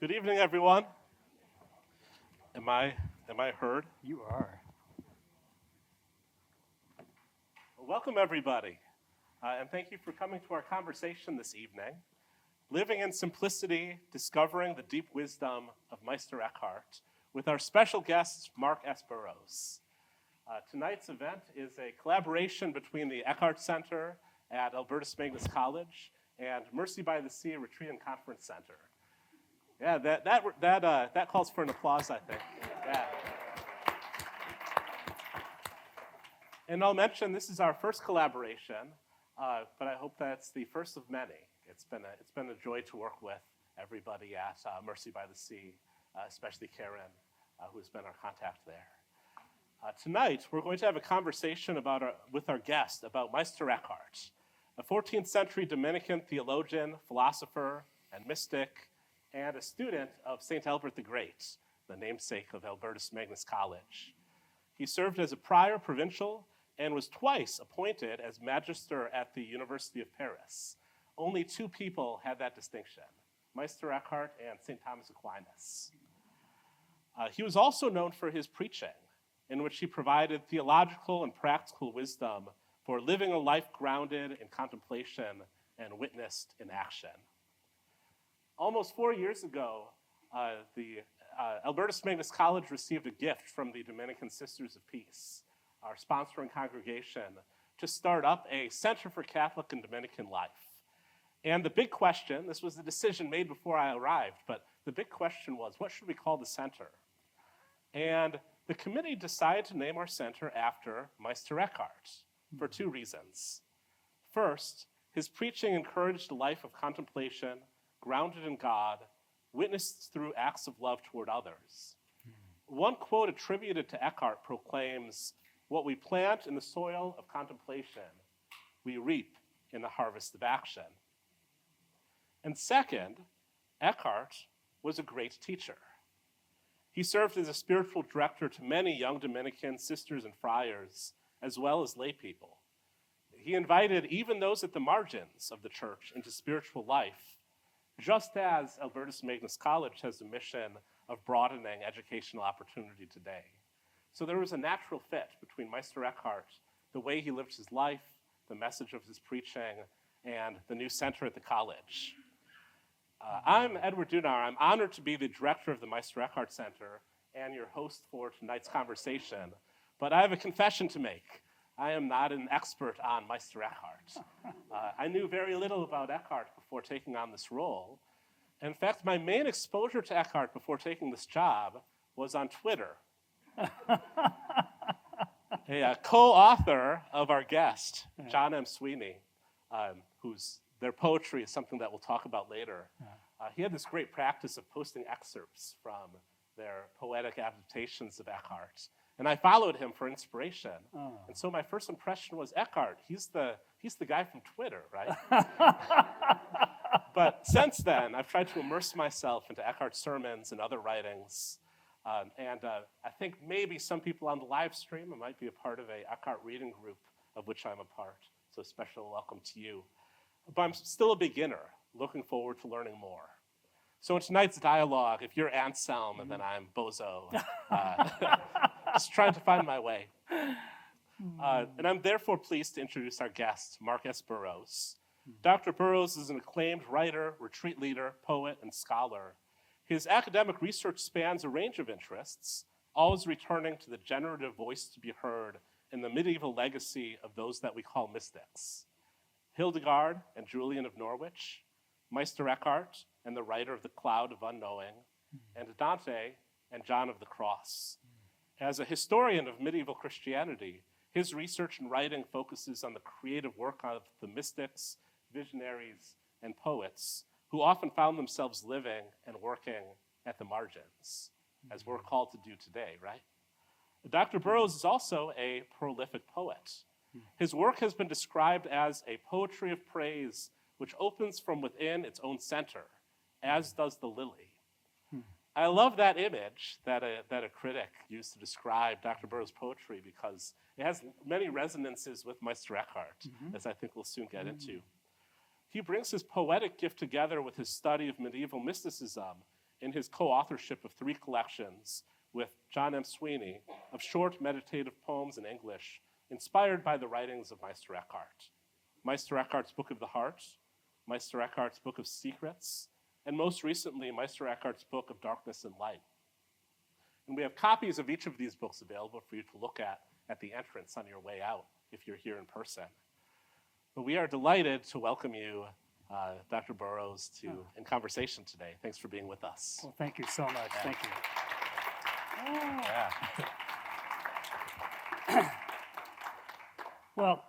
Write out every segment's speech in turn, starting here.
Good evening, everyone. Am I heard? You are. Well, welcome, everybody, and thank you for coming to our conversation this evening. Living in Simplicity, Discovering the Deep Wisdom of Meister Eckhart, with our special guest, Mark S. Burrows. Tonight's event is a collaboration between the Eckhart Center at Albertus Magnus College and Mercy by the Sea Retreat and Conference Center. Yeah, that calls for an applause, I think. Yeah. And I'll mention this is our first collaboration, but I hope that's the first of many. It's been a joy to work with everybody at Mercy by the Sea, especially Karen, who has been our contact there. Tonight, we're going to have a conversation with our guest about Meister Eckhart, a 14th century Dominican theologian, philosopher, and mystic, and a student of St. Albert the Great, the namesake of Albertus Magnus College. He served as a prior provincial and was twice appointed as magister at the University of Paris. Only two people had that distinction, Meister Eckhart and St. Thomas Aquinas. He was also known for his preaching, in which he provided theological and practical wisdom for living a life grounded in contemplation and witnessed in action. Almost 4 years ago, the Albertus Magnus College received a gift from the Dominican Sisters of Peace, our sponsoring congregation, to start up a Center for Catholic and Dominican Life. And the big question, this was a decision made before I arrived, but the big question was, what should we call the center? And the committee decided to name our center after Meister Eckhart for two reasons. First, his preaching encouraged a life of contemplation, grounded in God, witnessed through acts of love toward others. One quote attributed to Eckhart proclaims, "What we plant in the soil of contemplation, we reap in the harvest of action." And second, Eckhart was a great teacher. He served as a spiritual director to many young Dominican sisters and friars, as well as lay people. He invited even those at the margins of the church into spiritual life, just as Albertus Magnus College has a mission of broadening educational opportunity today. So there was a natural fit between Meister Eckhart, the way he lived his life, the message of his preaching, and the new center at the college. I'm Edward Dunar. I'm honored to be the director of the Meister Eckhart Center and your host for tonight's conversation. But I have a confession to make. I am not an expert on Meister Eckhart. I knew very little about Eckhart before taking on this role. In fact, my main exposure to Eckhart before taking this job was on Twitter. A co-author of our guest, John M. Sweeney, their poetry is something that we'll talk about later. He had this great practice of posting excerpts from their poetic adaptations of Eckhart. And I followed him for inspiration. And so my first impression was Eckhart. He's the guy from Twitter, right? But since then, I've tried to immerse myself into Eckhart's sermons and other writings. And I think maybe some people on the live stream might be a part of a Eckhart reading group of which I'm a part. So a special welcome to you. But I'm still a beginner, looking forward to learning more. So in tonight's dialogue, if you're Anselm and then I'm Bozo, just trying to find my way. And I'm therefore pleased to introduce our guest, Mark S. Burrows. Dr. Burrows is an acclaimed writer, retreat leader, poet, and scholar. His academic research spans a range of interests, always returning to the generative voice to be heard in the medieval legacy of those that we call mystics. Hildegard and Julian of Norwich, Meister Eckhart and the writer of The Cloud of Unknowing, and Dante and John of the Cross. As a historian of medieval Christianity, his research and writing focuses on the creative work of the mystics, visionaries, and poets who often found themselves living and working at the margins, as we're called to do today, right? Dr. Burrows is also a prolific poet. His work has been described as a poetry of praise which opens from within its own center, as does the lily. I love that image that a critic used to describe Dr. Burrows' poetry because it has many resonances with Meister Eckhart, as I think we'll soon get into. He brings his poetic gift together with his study of medieval mysticism in his co-authorship of 3 collections with John M. Sweeney of short meditative poems in English inspired by the writings of Meister Eckhart. Meister Eckhart's Book of the Heart, Meister Eckhart's Book of Secrets, and most recently, Meister Eckhart's Book of Darkness and Light. And we have copies of each of these books available for you to look at the entrance on your way out if you're here in person. But we are delighted to welcome you, Dr. Burrows, in conversation today. Thanks for being with us. Well, thank you so much. Yeah. Thank you. Yeah. Well,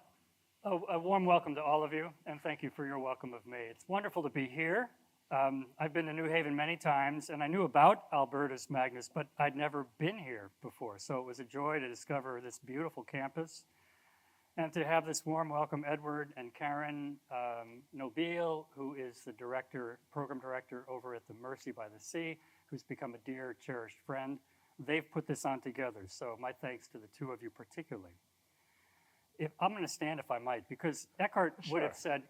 a warm welcome to all of you, and thank you for your welcome of me. It's wonderful to be here. I've been to New Haven many times, and I knew about Albertus Magnus, but I'd never been here before, so it was a joy to discover this beautiful campus and to have this warm welcome Edward and Karen Nobile, who is the program director over at the Mercy by the Sea, who's become a dear, cherished friend. They've put this on together, so my thanks to the 2 of you particularly. I'm going to stand if I might, because Eckhart would have said,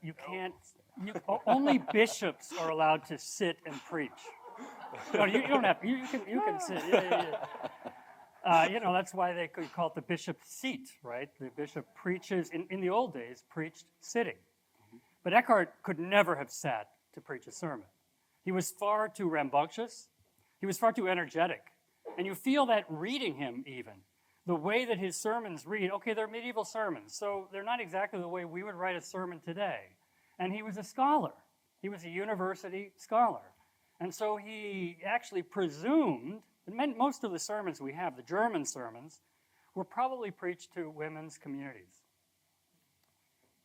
only bishops are allowed to sit and preach. No, you don't have, you can sit. That's why they could call it the bishop's seat, right? The bishop preaches, in the old days, preached sitting. But Eckhart could never have sat to preach a sermon. He was far too rambunctious. He was far too energetic. And you feel that reading him even. The way that his sermons read, okay, they're medieval sermons, so they're not exactly the way we would write a sermon today. And he was a scholar. He was a university scholar. And so he actually presumed, and most of the sermons we have, the German sermons, were probably preached to women's communities,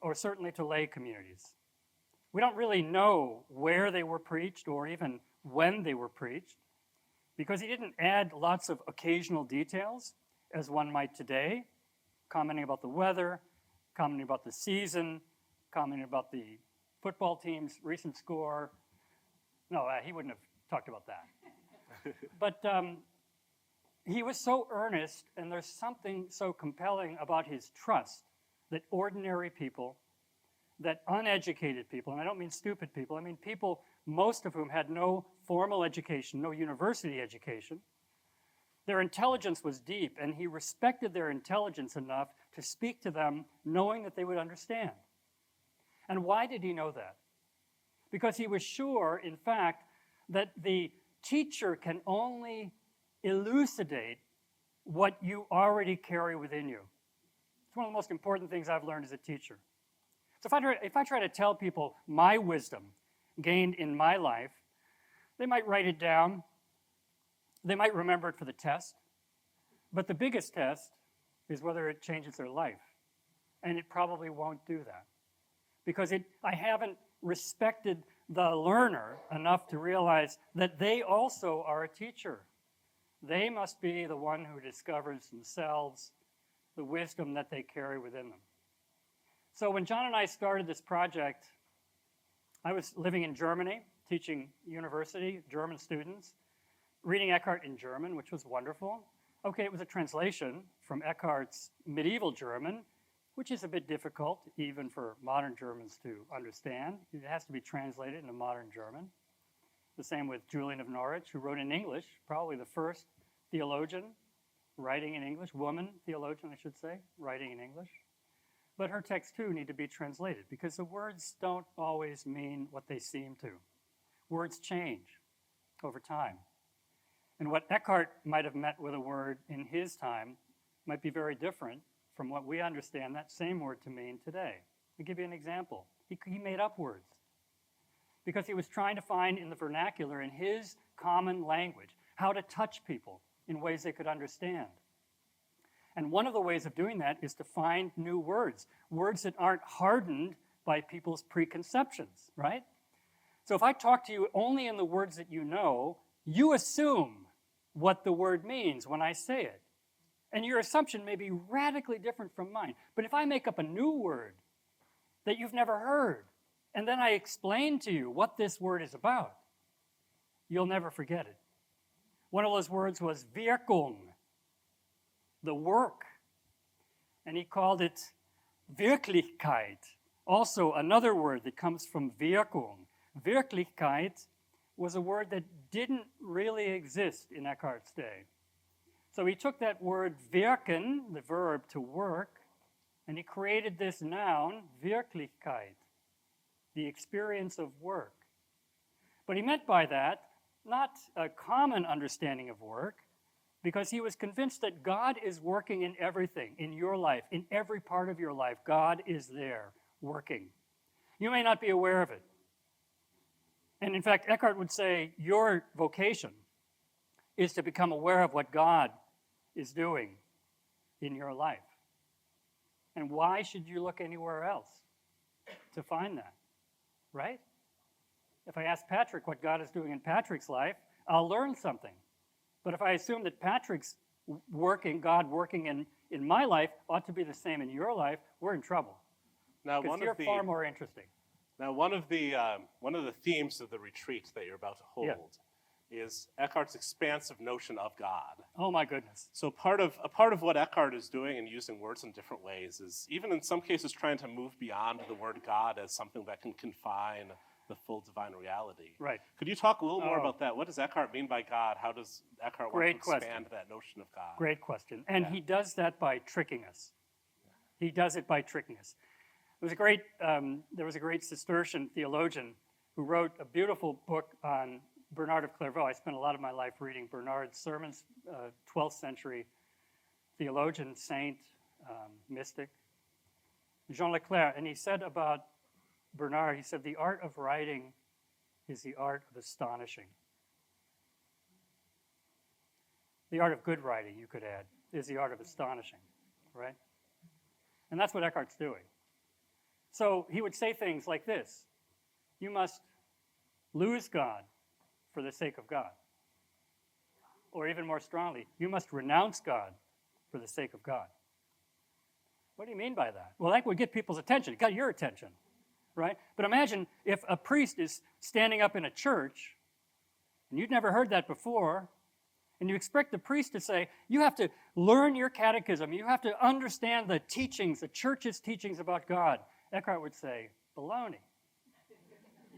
or certainly to lay communities. We don't really know where they were preached or even when they were preached, because he didn't add lots of occasional details, as one might today, commenting about the weather, commenting about the season, commenting about the football team's recent score. No, he wouldn't have talked about that. But he was so earnest, and there's something so compelling about his trust that ordinary people, that uneducated people, and I don't mean stupid people, I mean people, most of whom had no formal education, no university education, their intelligence was deep, and he respected their intelligence enough to speak to them knowing that they would understand. And why did he know that? Because he was sure, in fact, that the teacher can only elucidate what you already carry within you. It's one of the most important things I've learned as a teacher. So if I try to tell people my wisdom gained in my life, they might write it down. They might remember it for the test, but the biggest test is whether it changes their life, and it probably won't do that, because I haven't respected the learner enough to realize that they also are a teacher. They must be the one who discovers themselves, the wisdom that they carry within them. So when John and I started this project, I was living in Germany, teaching university, German students, reading Eckhart in German, which was wonderful. Okay, it was a translation from Eckhart's medieval German, which is a bit difficult even for modern Germans to understand. It has to be translated into modern German. The same with Julian of Norwich, who wrote in English, probably the first theologian writing in English, woman theologian, I should say, writing in English. But her texts, too, need to be translated, because the words don't always mean what they seem to. Words change over time. And what Eckhart might have meant with a word in his time might be very different from what we understand that same word to mean today. I'll give you an example. He made up words because he was trying to find in the vernacular, in his common language, how to touch people in ways they could understand. And one of the ways of doing that is to find new words, words that aren't hardened by people's preconceptions, right? So if I talk to you only in the words that you know, you assume what the word means when I say it. And your assumption may be radically different from mine. But if I make up a new word that you've never heard, and then I explain to you what this word is about, you'll never forget it. One of those words was Wirkung, the work. And he called it Wirklichkeit, also another word that comes from Wirkung. Wirklichkeit was a word that didn't really exist in Eckhart's day. So he took that word wirken, the verb to work, and he created this noun, Wirklichkeit, the experience of work. But he meant by that not a common understanding of work, because he was convinced that God is working in everything, in your life, in every part of your life. God is there, working. You may not be aware of it. And in fact, Eckhart would say your vocation is to become aware of what God is doing in your life. And why should you look anywhere else to find that, right? If I ask Patrick what God is doing in Patrick's life, I'll learn something. But if I assume that Patrick's working, God working in my life ought to be the same in your life, we're in trouble. Now, Because you're far more interesting. Now, one of the themes of the retreat that you're about to hold is Eckhart's expansive notion of God. Oh my goodness. So a part of what Eckhart is doing and using words in different ways is even in some cases trying to move beyond the word God as something that can confine the full divine reality. Right. Could you talk a little more about that? What does Eckhart mean by God? How does Eckhart want to expand that notion of God? Great question. And he does that by tricking us. He does it by tricking us. There was a great Cistercian theologian who wrote a beautiful book on Bernard of Clairvaux. I spent a lot of my life reading Bernard's sermons, 12th century theologian, saint, mystic, Jean Leclerc. And he said about Bernard, he said, the art of writing is the art of astonishing. The art of good writing, you could add, is the art of astonishing, right? And that's what Eckhart's doing. So he would say things like this: you must lose God for the sake of God. Or even more strongly, you must renounce God for the sake of God. What do you mean by that? Well, that would get people's attention. It got your attention, right? But imagine if a priest is standing up in a church, and you'd never heard that before, and you expect the priest to say, you have to learn your catechism, you have to understand the teachings, the church's teachings about God. Eckhart would say, baloney.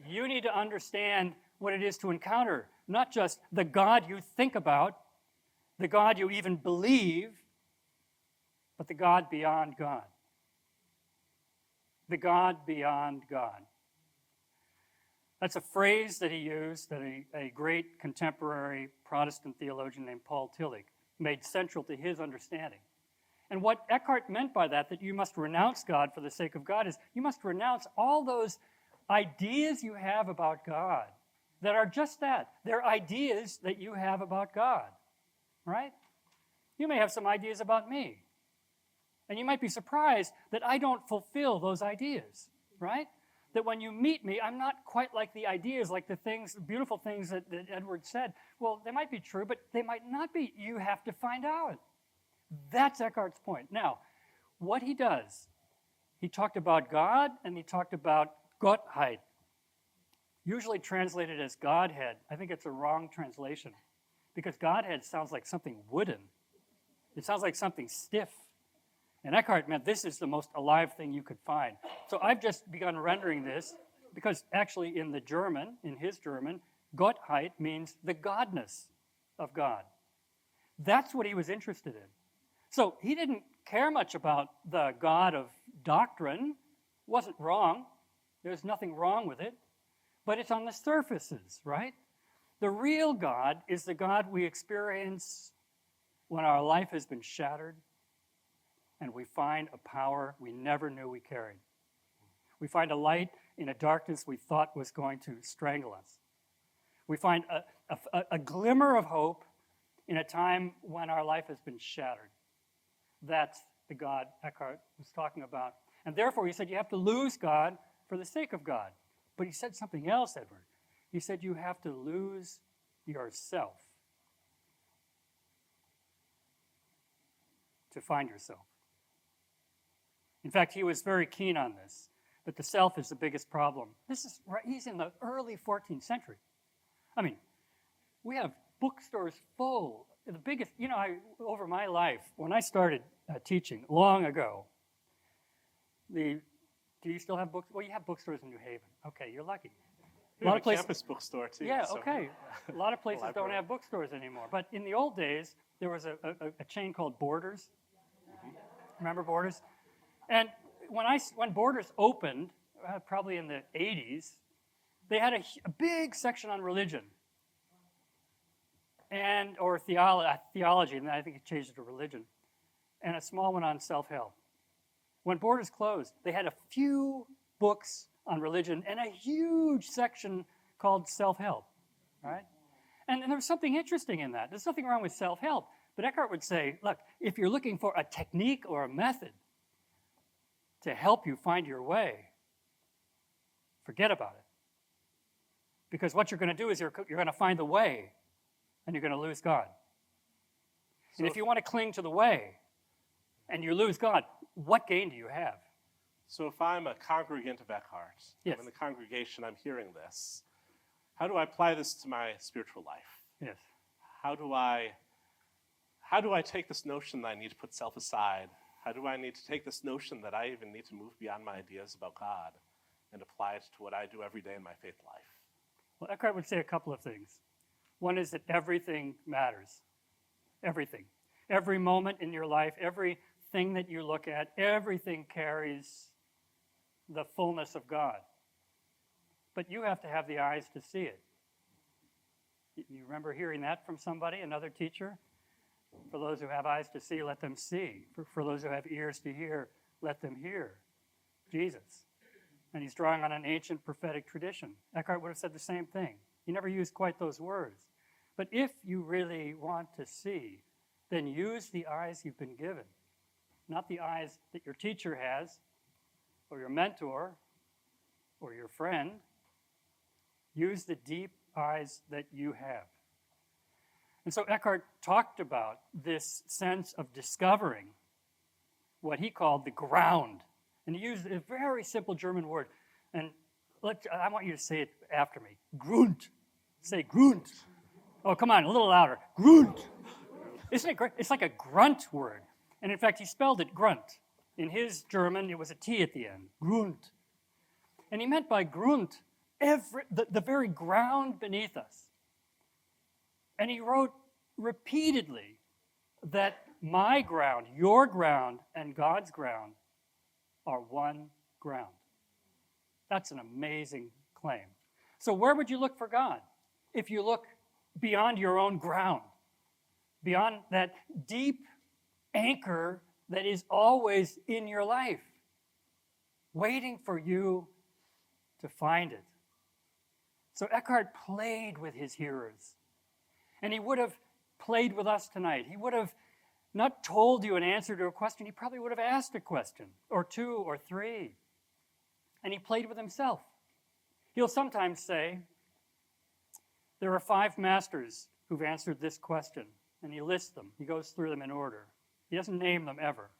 You need to understand what it is to encounter, not just the God you think about, the God you even believe, but the God beyond God. The God beyond God. That's a phrase that he used that a great contemporary Protestant theologian named Paul Tillich made central to his understanding. And what Eckhart meant by that you must renounce God for the sake of God, is you must renounce all those ideas you have about God that are just that. They're ideas that you have about God, right? You may have some ideas about me. And you might be surprised that I don't fulfill those ideas, right? That when you meet me, I'm not quite like the ideas, like the things, the beautiful things that Edward said. Well, they might be true, but they might not be. You have to find out. That's Eckhart's point. Now, what he does, he talked about God and he talked about Gottheit, usually translated as Godhead. I think it's a wrong translation because Godhead sounds like something wooden. It sounds like something stiff. And Eckhart meant this is the most alive thing you could find. So I've just begun rendering this because actually in the German, in his German, Gottheit means the godness of God. That's what he was interested in. So he didn't care much about the God of doctrine. Wasn't wrong. There's nothing wrong with it. But it's on the surfaces, right? The real God is the God we experience when our life has been shattered and we find a power we never knew we carried. We find a light in a darkness we thought was going to strangle us. We find a glimmer of hope in a time when our life has been shattered. That's the God Eckhart was talking about. And therefore, he said you have to lose God for the sake of God. But he said something else, Edward. He said you have to lose yourself to find yourself. In fact, he was very keen on this, but the self is the biggest problem. He's in the early 14th century. I mean, we have bookstores full. The biggest, over my life, when I started teaching long ago, do you still have books? Well, you have bookstores in New Haven. Okay, you're lucky. We have a campus bookstore too. Yeah, so- okay. A lot of places don't Library. have bookstores anymore. But in the old days, there was a chain called Borders. Remember Borders? And when Borders opened, probably in the 80s, they had a big section on religion or theology, and then I think it changed it to religion, and a small one on self-help. When Borders closed, they had a few books on religion and a huge section called self-help, right? And there was something interesting in that. There's nothing wrong with self-help, but Eckhart would say, look, if you're looking for a technique or a method to help you find your way, forget about it. Because what you're going to do is you're going to find the way, and you're going to lose God. And if you want to cling to the way, and you lose God, what gain do you have? So if I'm a congregant of Eckhart, Yes. I'm in the congregation, I'm hearing this, how do I apply this to my spiritual life? Yes. How do I take this notion that I need to put self aside? How do I need to take this notion that I even need to move beyond my ideas about God and apply it to what I do every day in my faith life? Well, Eckhart would say a couple of things. One is that everything matters. Everything. Every moment in your life, everything that you look at, everything carries the fullness of God. But you have to have the eyes to see it. You remember hearing that from somebody, another teacher? For those who have eyes to see, let them see. For those who have ears to hear, let them hear. Jesus. And he's drawing on an ancient prophetic tradition. Eckhart would have said the same thing. He never used quite those words. But if you really want to see, then use the eyes you've been given. Not the eyes that your teacher has, or your mentor, or your friend. Use the deep eyes that you have. And so Eckhart talked about this sense of discovering what he called the ground. And he used a very simple German word. And I want you to say it after me. Grund. Say Grund. Oh, come on, a little louder. Grund. Isn't it great? It's like a grunt word. And in fact, he spelled it grunt. In his German, it was a T at the end. Grund. And he meant by Grund the very ground beneath us. And he wrote repeatedly that my ground, your ground, and God's ground are one ground. That's an amazing claim. So where would you look for God? If you look beyond your own ground, beyond that deep anchor that is always in your life, waiting for you to find it. So Eckhart played with his hearers. And he would have played with us tonight. He would have not told you an answer to a question. He probably would have asked a question, or two, or three. And he played with himself. He'll sometimes say, there are 5 masters who've answered this question. And he lists them. He goes through them in order. He doesn't name them ever.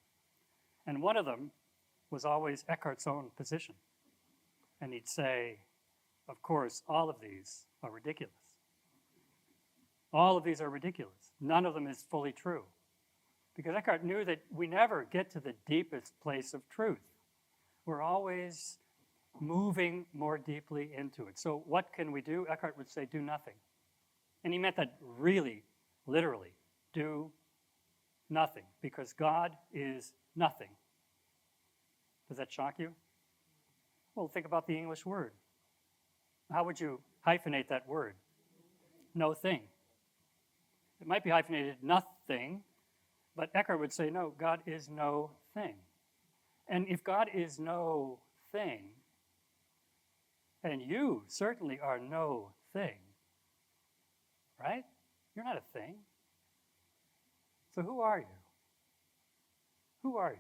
And one of them was always Eckhart's own position. And he'd say, of course, all of these are ridiculous. All of these are ridiculous. None of them is fully true. Because Eckhart knew that we never get to the deepest place of truth. We're always moving more deeply into it. So what can we do? Eckhart would say, do nothing. And he meant that really, literally. Do nothing. Because God is nothing. Does that shock you? Well, think about the English word. How would you hyphenate that word? No thing. It might be hyphenated nothing, but Eckhart would say, no, God is no thing. And if God is no thing, and you certainly are no thing, right? You're not a thing. So who are you? Who are you?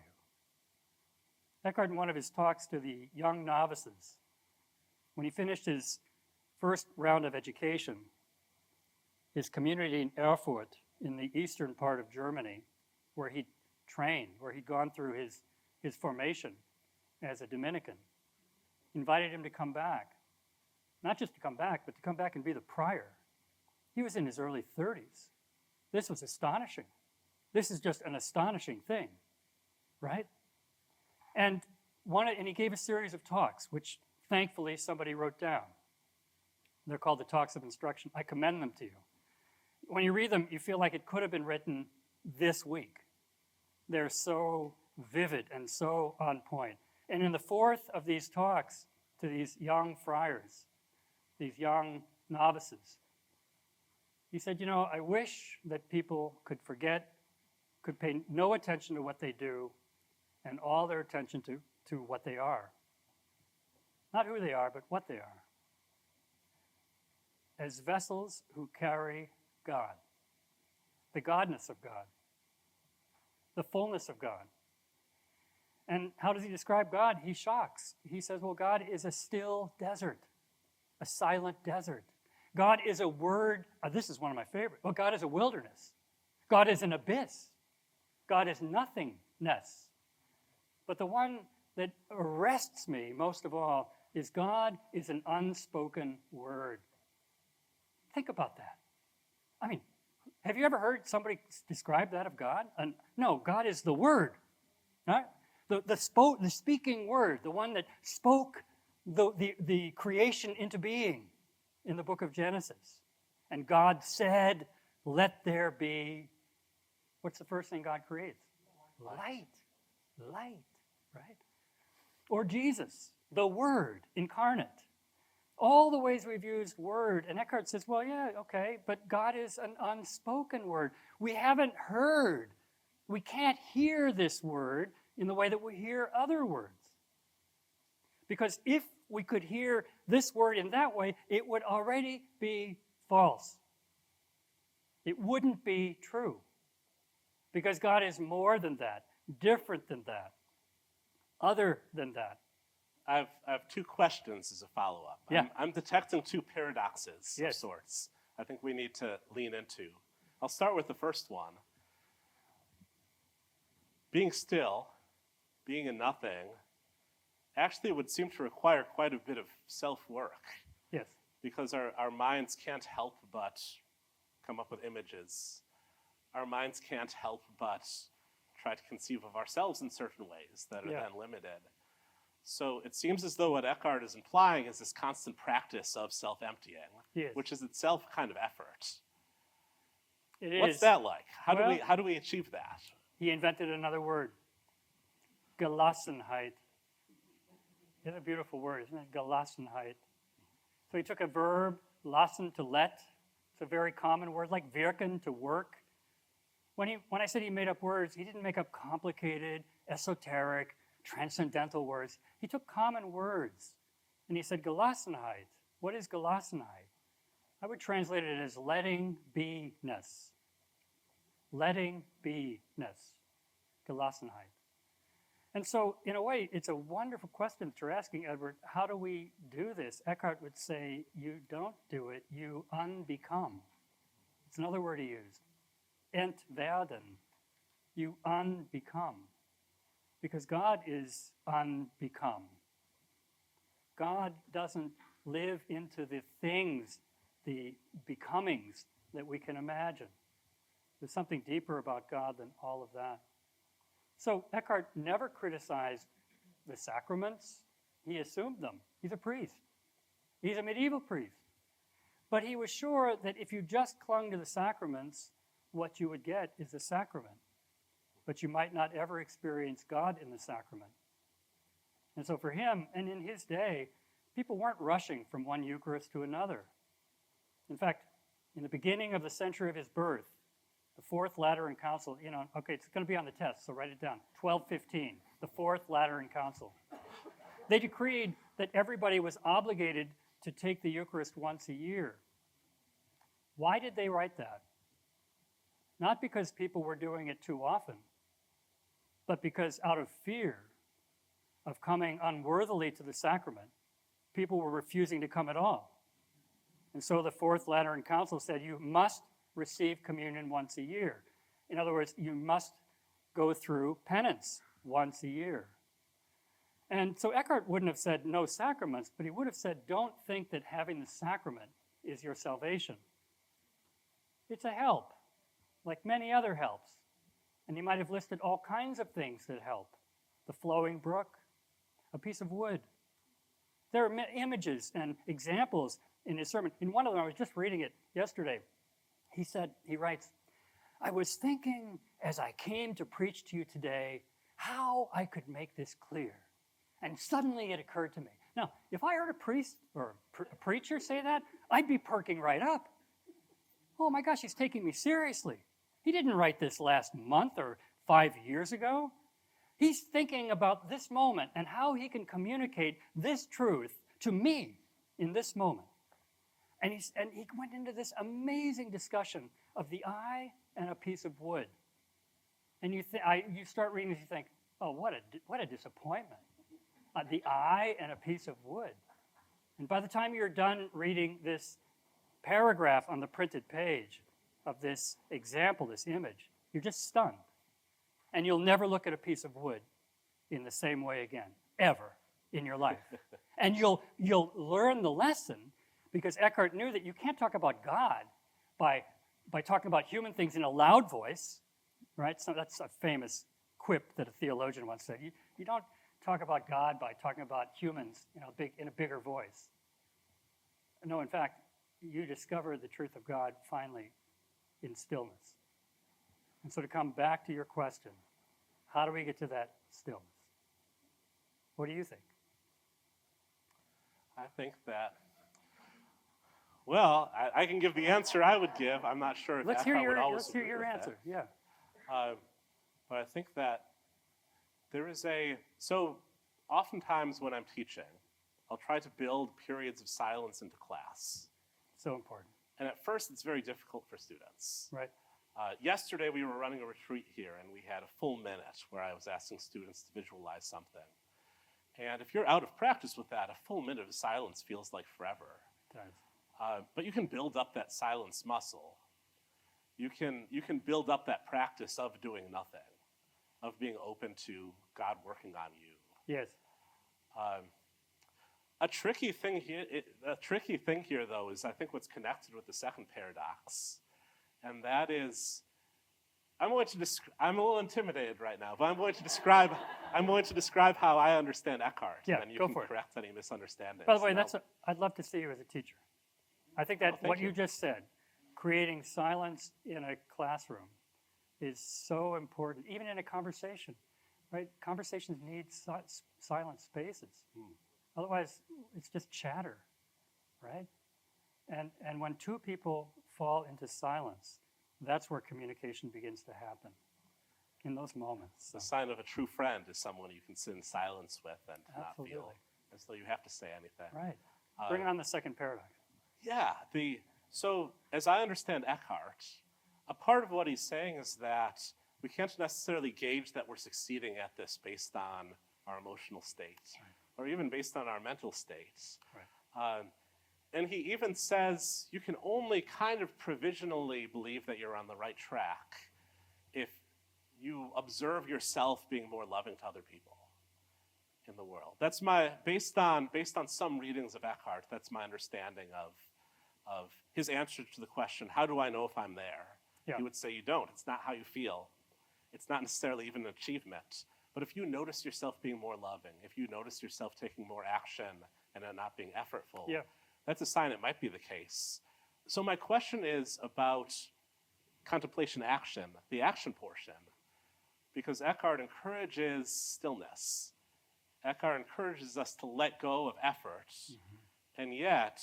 Eckhart, in one of his talks to the young novices, when he finished his first round of education, his community in Erfurt, in the eastern part of Germany, where he trained, where he'd gone through his formation as a Dominican, invited him to come back. Not just to come back, but to come back and be the prior. He was in his early 30s. This was astonishing. This is just an astonishing thing, right? And he gave a series of talks, which thankfully somebody wrote down. They're called the Talks of Instruction. I commend them to you. When you read them, you feel like it could have been written this week. They're so vivid and so on point. And in the fourth of these talks to these young friars, these young novices, he said, I wish that people could pay no attention to what they do and all their attention to what they are. Not who they are, but what they are. As vessels who carry God, the godness of God, the fullness of God. And how does he describe God? He shocks. He says, well, God is a still desert, a silent desert. God is a word. This is one of my favorites. Well, God is a wilderness. God is an abyss. God is nothingness. But the one that arrests me most of all is God is an unspoken word. Think about that. I mean, have you ever heard somebody describe that of God? No, God is the Word. Right? The speaking Word, the one that spoke the creation into being in the book of Genesis. And God said, let there be, what's the first thing God creates? Light. Light, right? Or Jesus, the Word incarnate. All the ways we've used word. And Eckhart says, well, yeah, okay, but God is an unspoken word. We haven't heard. We can't hear this word in the way that we hear other words. Because if we could hear this word in that way, it would already be false. It wouldn't be true. Because God is more than that, different than that, other than that. I have two questions as a follow-up. Yeah. I'm detecting two paradoxes Yes. of sorts I think we need to lean into. I'll start with the first one. Being still, being in nothing, actually would seem to require quite a bit of self-work. Yes. Because our minds can't help but come up with images. Our minds can't help but try to conceive of ourselves in certain ways that are then limited. So it seems as though what Eckhart is implying is this constant practice of self-emptying, Yes. which is itself kind of effort. It is. What's that like? Well, How do we achieve that? He invented another word, Gelassenheit. It's a beautiful word, isn't it? Gelassenheit. So he took a verb, lassen, to let. It's a very common word, like wirken, to work. When I said he made up words, he didn't make up complicated, esoteric, transcendental words. He took common words, and he said, Gelassenheit. What is Gelassenheit? I would translate it as letting be-ness. Letting be-ness. Gelassenheit. And so, in a way, it's a wonderful question that you're asking, Edward. How do we do this? Eckhart would say, you don't do it, you unbecome. It's another word he used. Entwerden. You unbecome. Because God is unbecome. God doesn't live into the things, the becomings that we can imagine. There's something deeper about God than all of that. So Eckhart never criticized the sacraments. He assumed them. He's a priest. He's a medieval priest. But he was sure that if you just clung to the sacraments, what you would get is a sacrament. But you might not ever experience God in the sacrament. And so for him, and in his day, people weren't rushing from one Eucharist to another. In fact, in the beginning of the century of his birth, the Fourth Lateran Council, okay, it's going to be on the test, so write it down, 1215, the Fourth Lateran Council. They decreed that everybody was obligated to take the Eucharist once a year. Why did they write that? Not because people were doing it too often, but because out of fear of coming unworthily to the sacrament, people were refusing to come at all. And so the Fourth Lateran Council said, you must receive communion once a year. In other words, you must go through penance once a year. And so Eckhart wouldn't have said no sacraments, but he would have said, don't think that having the sacrament is your salvation. It's a help, like many other helps. And he might have listed all kinds of things that help. The flowing brook, a piece of wood, There are images and examples in his sermon. In one of them, I was just reading it yesterday. He writes, I was thinking as I came to preach to you today how I could make this clear. And suddenly it occurred to me. Now, if I heard a priest or a preacher say that, I'd be perking right up. Oh my gosh, he's taking me seriously. He didn't write this last month or 5 years ago. He's thinking about this moment and how he can communicate this truth to me in this moment. And he went into this amazing discussion of the eye and a piece of wood. And you start reading this, you think, oh, what a disappointment. The eye and a piece of wood. And by the time you're done reading this paragraph on the printed page of this example, this image, you're just stunned. And you'll never look at a piece of wood in the same way again, ever in your life. And you'll learn the lesson, because Eckhart knew that you can't talk about God by talking about human things in a loud voice, right? So that's a famous quip that a theologian once said. You don't talk about God by talking about humans in a bigger voice. No, in fact, you discover the truth of God finally in stillness. And so to come back to your question, how do we get to that stillness? What do you think? I think that, well, I can give the answer I would give. I'm not sure if Let's hear your answer. Yeah. But I think that there is so oftentimes when I'm teaching, I'll try to build periods of silence into class. So important. And at first, it's very difficult for students. Right. Yesterday, we were running a retreat here, and we had a full minute where I was asking students to visualize something. And if you're out of practice with that, a full minute of silence feels like forever. It does. But you can build up that silence muscle. You can build up that practice of doing nothing, of being open to God working on you. Yes. A tricky thing here, though, is I think what's connected with the second paradox, and that is, I'm a little intimidated right now, but I'm going to describe how I understand Eckhart, Yeah, and then you go can for it. correct any misunderstandings. By the way, I'd love to see you as a teacher. I think that thank what you. you just said, creating silence in a classroom, is so important, even in a conversation, right? Conversations need silent spaces. Otherwise, it's just chatter, right? And when two people fall into silence, that's where communication begins to happen, in those moments. The sign of a true friend is someone you can sit in silence with and not feel Absolutely. as though you have to say anything. Right. Bring on the second paradox. Yeah. So as I understand Eckhart, a part of what he's saying is that we can't necessarily gauge that we're succeeding at this based on our emotional states, or even based on our mental states. Right. And he even says you can only kind of provisionally believe that you're on the right track if you observe yourself being more loving to other people in the world. That's based on some readings of Eckhart, that's my understanding of his answer to the question, how do I know if I'm there? Yeah. He would say you don't. It's not how you feel. It's not necessarily even an achievement. But if you notice yourself being more loving, if you notice yourself taking more action and not being effortful, Yeah. that's a sign it might be the case. So my question is about contemplation action, the action portion, because Eckhart encourages stillness. Eckhart encourages us to let go of effort, and yet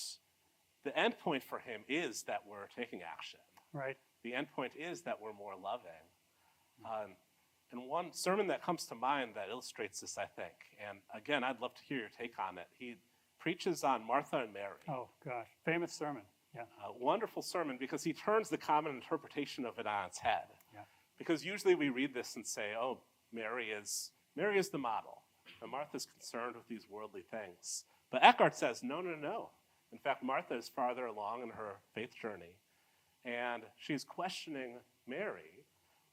the end point for him is that we're taking action. Right. The end point is that we're more loving. And one sermon that comes to mind that illustrates this, I think, and again, I'd love to hear your take on it. He preaches on Martha and Mary. Oh, gosh. Famous sermon. Yeah. A wonderful sermon because he turns the common interpretation of it on its head. Yeah. Because usually we read this and say, oh, Mary is the model, and Martha's concerned with these worldly things. But Eckhart says, no. In fact, Martha is farther along in her faith journey, and she's questioning Mary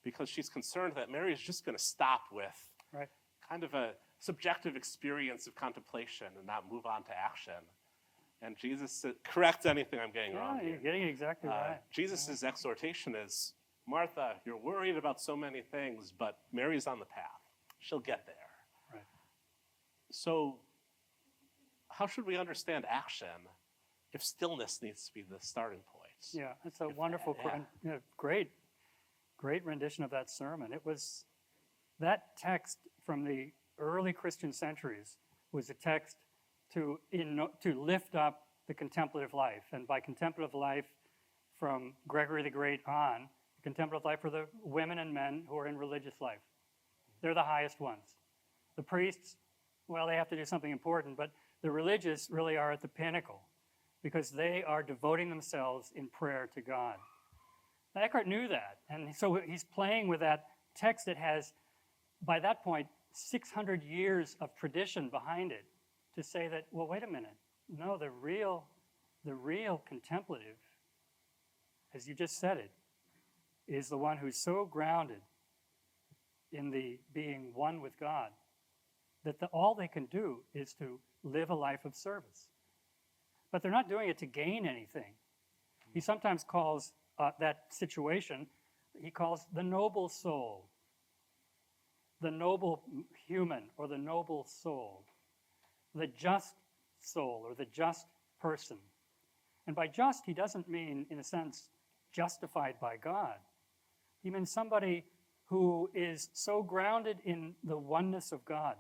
because she's concerned that Mary is just going to stop with Right. kind of a subjective experience of contemplation and not move on to action. And Jesus said, correct anything I'm getting wrong You're here. getting it exactly right. Jesus' exhortation is, Martha, you're worried about so many things, but Mary's on the path. She'll get there. Right. So how should we understand action if stillness needs to be the starting point? Yeah, it's a wonderful, great rendition of that sermon. It was, that text from the early Christian centuries was a text to lift up the contemplative life. And by contemplative life, from Gregory the Great on, contemplative life are the women and men who are in religious life. They're the highest ones. The priests, well, they have to do something important, but the religious really are at the pinnacle because they are devoting themselves in prayer to God. Now, Eckhart knew that, and so he's playing with that text that has, by that point, 600 years of tradition behind it to say that, well, wait a minute. No, the real contemplative, as you just said it, is the one who's so grounded in the being one with God that all they can do is to live a life of service. But they're not doing it to gain anything. He sometimes calls that situation, he calls the noble soul, the noble human or the noble soul, the just soul or the just person. And by just, he doesn't mean, in a sense, justified by God. He means somebody who is so grounded in the oneness of God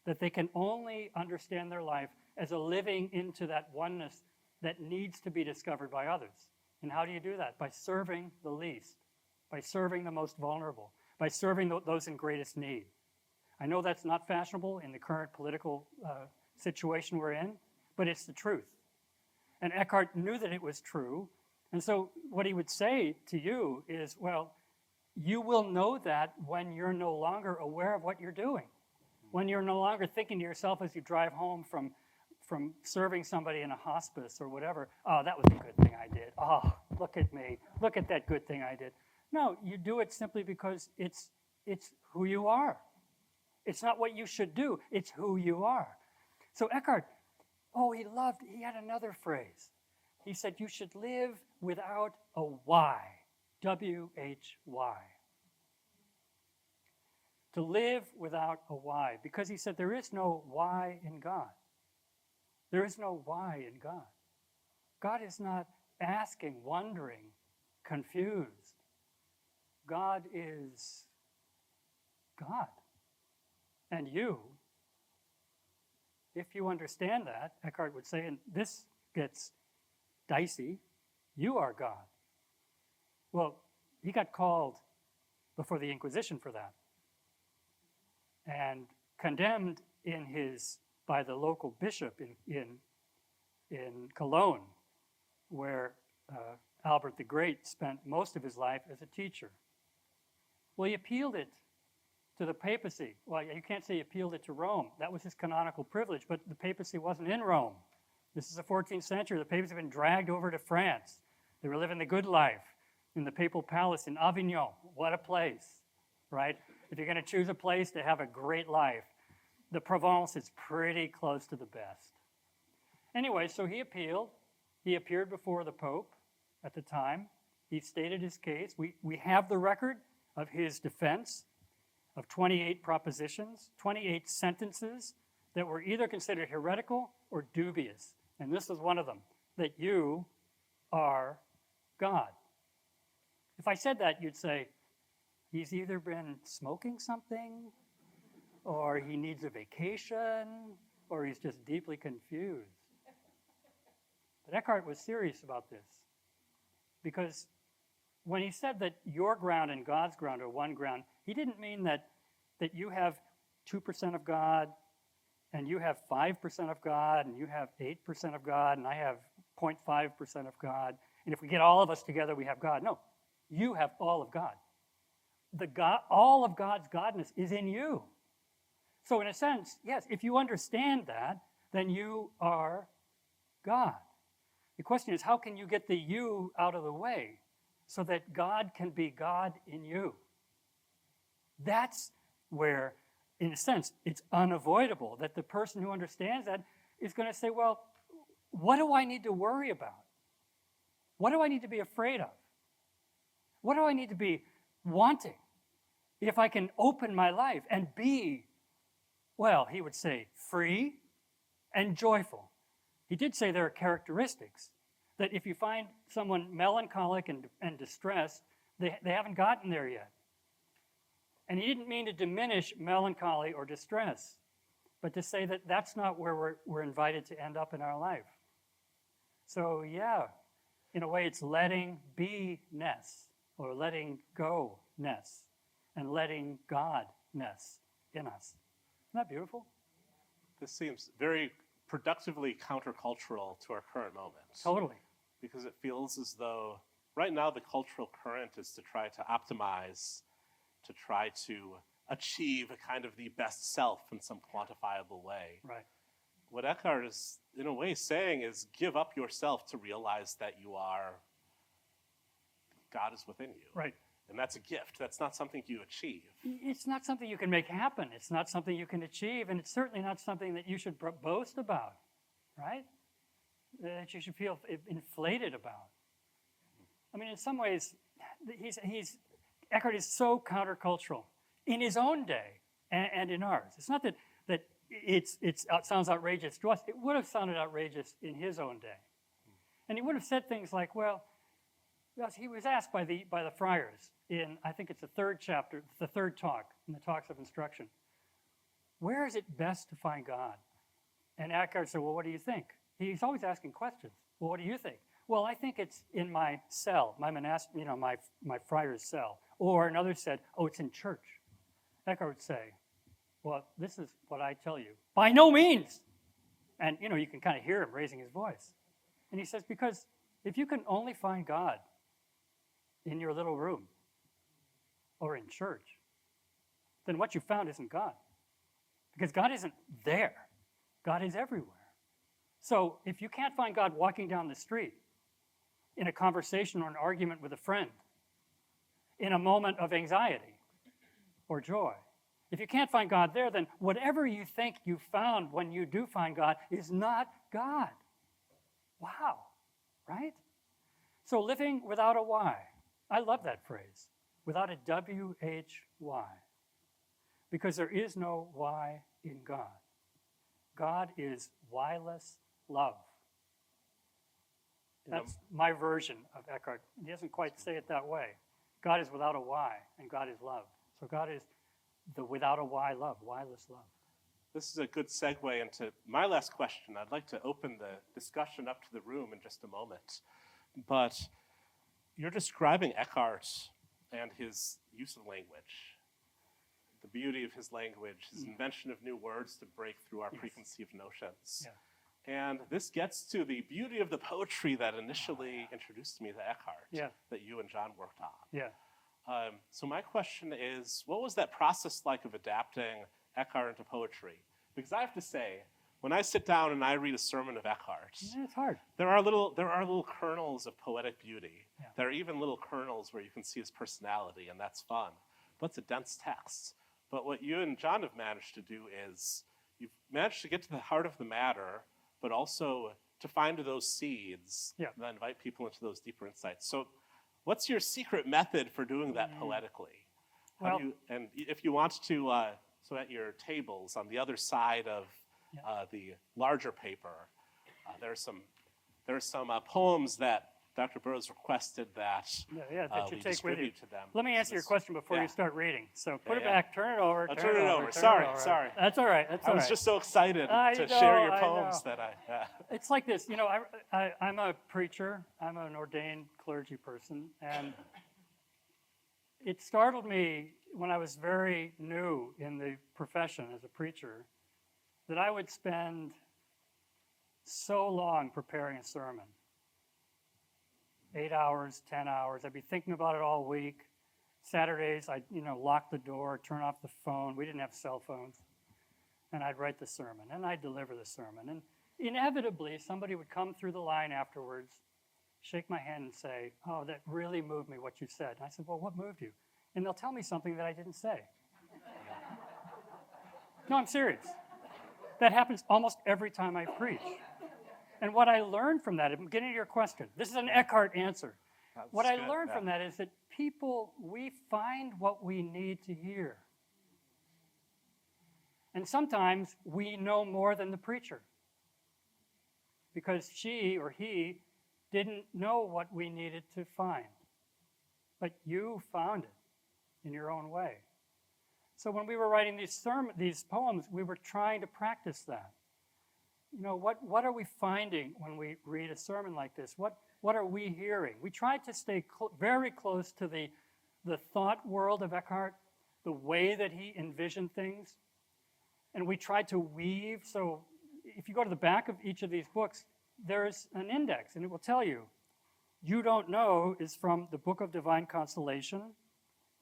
that they can only understand their life as a living into that oneness that needs to be discovered by others. And how do you do that? By serving the least, by serving the most vulnerable, by serving those in greatest need. I know that's not fashionable in the current political situation we're in, but it's the truth. And Eckhart knew that it was true. And so what he would say to you is, well, you will know that when you're no longer aware of what you're doing. When you're no longer thinking to yourself as you drive home from serving somebody in a hospice or whatever, oh, that was a good thing I did. Oh, look at me. Look at that good thing I did. No, you do it simply because it's who you are. It's not what you should do. It's who you are. So Eckhart, he had another phrase. He said, you should live without a why. W-H-Y. To live without a why. Because he said there is no why in God. There is no why in God. God is not asking, wondering, confused. God is God. And you, if you understand that, Eckhart would say, and this gets dicey, you are God. Well, he got called before the Inquisition for that and condemned by the local bishop in Cologne, where Albert the Great spent most of his life as a teacher. Well, he appealed it to the papacy. Well, you can't say he appealed it to Rome. That was his canonical privilege, but the papacy wasn't in Rome. This is the 14th century. The papacy had been dragged over to France. They were living the good life in the papal palace in Avignon. What a place, right? If you're going to choose a place to have a great life, the Provence is pretty close to the best. Anyway, so he appealed. He appeared before the Pope at the time. He stated his case. We have the record of his defense of 28 propositions, 28 sentences that were either considered heretical or dubious. And this was one of them, that you are God. If I said that, you'd say, he's either been smoking something, or he needs a vacation, or he's just deeply confused. But Eckhart was serious about this, because when he said that your ground and God's ground are one ground, he didn't mean that you have 2% of God, and you have 5% of God, and you have 8% of God, and I have 0.5% of God, and if we get all of us together, we have God. No, you have all of God. All of God's godness is in you. So in a sense, yes, if you understand that, then you are God. The question is, how can you get the you out of the way so that God can be God in you? That's where, in a sense, it's unavoidable that the person who understands that is going to say, well, what do I need to worry about? What do I need to be afraid of? What do I need to be wanting if I can open my life and be, well, he would say, free and joyful? He did say there are characteristics, that if you find someone melancholic and distressed, they haven't gotten there yet. And he didn't mean to diminish melancholy or distress, but to say that that's not where we're invited to end up in our life. So yeah, in a way it's letting be-ness, or letting go-ness, and letting God-ness in us. Isn't that beautiful? This seems very productively countercultural to our current moment. Totally. Because it feels as though right now the cultural current is to try to optimize, to try to achieve a kind of the best self in some quantifiable way. Right. What Eckhart is, in a way, saying is give up yourself to realize that God is within you. Right. And that's a gift. That's not something you achieve. It's not something you can make happen. It's not something you can achieve, and it's certainly not something that you should boast about, right? That you should feel inflated about. I mean, in some ways, Eckhart is so countercultural in his own day and in ours. It's not that it sounds outrageous to us. It would have sounded outrageous in his own day. And he would have said things like, well, he was asked by the friars in, I think it's the third chapter, the third talk in the Talks of Instruction, where is it best to find God? And Eckhart said, well, what do you think? He's always asking questions. Well, what do you think? Well, I think it's in my cell, my friar's cell. Or another said, oh, it's in church. Eckhart would say, well, this is what I tell you. By no means! And, you can kind of hear him raising his voice. And he says, because if you can only find God in your little room or in church, then what you found isn't God. Because God isn't there. God is everywhere. So if you can't find God walking down the street, in a conversation or an argument with a friend, in a moment of anxiety or joy, if you can't find God there, then whatever you think you found when you do find God is not God. Wow, right? So living without a why. I love that phrase, without a W-H-Y, because there is no why in God. God is why-less love. That's my version of Eckhart. He doesn't quite say it that way. God is without a why, and God is love. So God is the without a why love, why-less love. This is a good segue into my last question. I'd like to open the discussion up to the room in just a moment. But you're describing Eckhart and his use of language, the beauty of his language, his invention of new words to break through our preconceived notions. Yeah. And this gets to the beauty of the poetry that initially introduced me to Eckhart, that you and John worked on. Yeah. So my question is, what was that process like of adapting Eckhart into poetry? Because I have to say, when I sit down and I read a sermon of Eckhart, it's hard. There are little kernels of poetic beauty. Yeah. There are even little kernels where you can see his personality, and that's fun. But it's a dense text. But what you and John have managed to do is you've managed to get to the heart of the matter, but also to find those seeds that invite people into those deeper insights. So what's your secret method for doing that poetically? And if you want to, so at your tables on the other side of the larger paper, there are some poems that Dr. Burrows requested that that you we take with you. distribute to them. Let me answer your question before you start reading. So put it back, turn it over. I'll turn it over. Sorry. That's all right. I was just so excited to share your poems that It's like this. I'm a preacher. I'm an ordained clergy person, and it startled me when I was very new in the profession as a preacher that I would spend so long preparing a sermon. 8 hours, 10 hours. I'd be thinking about it all week. Saturdays, I'd lock the door, turn off the phone. We didn't have cell phones. And I'd write the sermon, and I'd deliver the sermon. And inevitably, somebody would come through the line afterwards, shake my hand and say, oh, that really moved me, what you said. And I said, well, what moved you? And they'll tell me something that I didn't say. No, I'm serious. That happens almost every time I preach. And what I learned from that, I'm getting to your question. This is an Eckhart answer. What I learned from that is that we find what we need to hear. And sometimes we know more than the preacher. because she or he didn't know what we needed to find. But you found it in your own way. So when we were writing these poems, we were trying to practice that. You know, what are we finding when we read a sermon like this? What are we hearing? We tried to stay very close to the thought world of Eckhart, the way that he envisioned things. And we tried to weave. So if you go to the back of each of these books, there's an index, and it will tell you, You Don't Know is from the Book of Divine Consolation,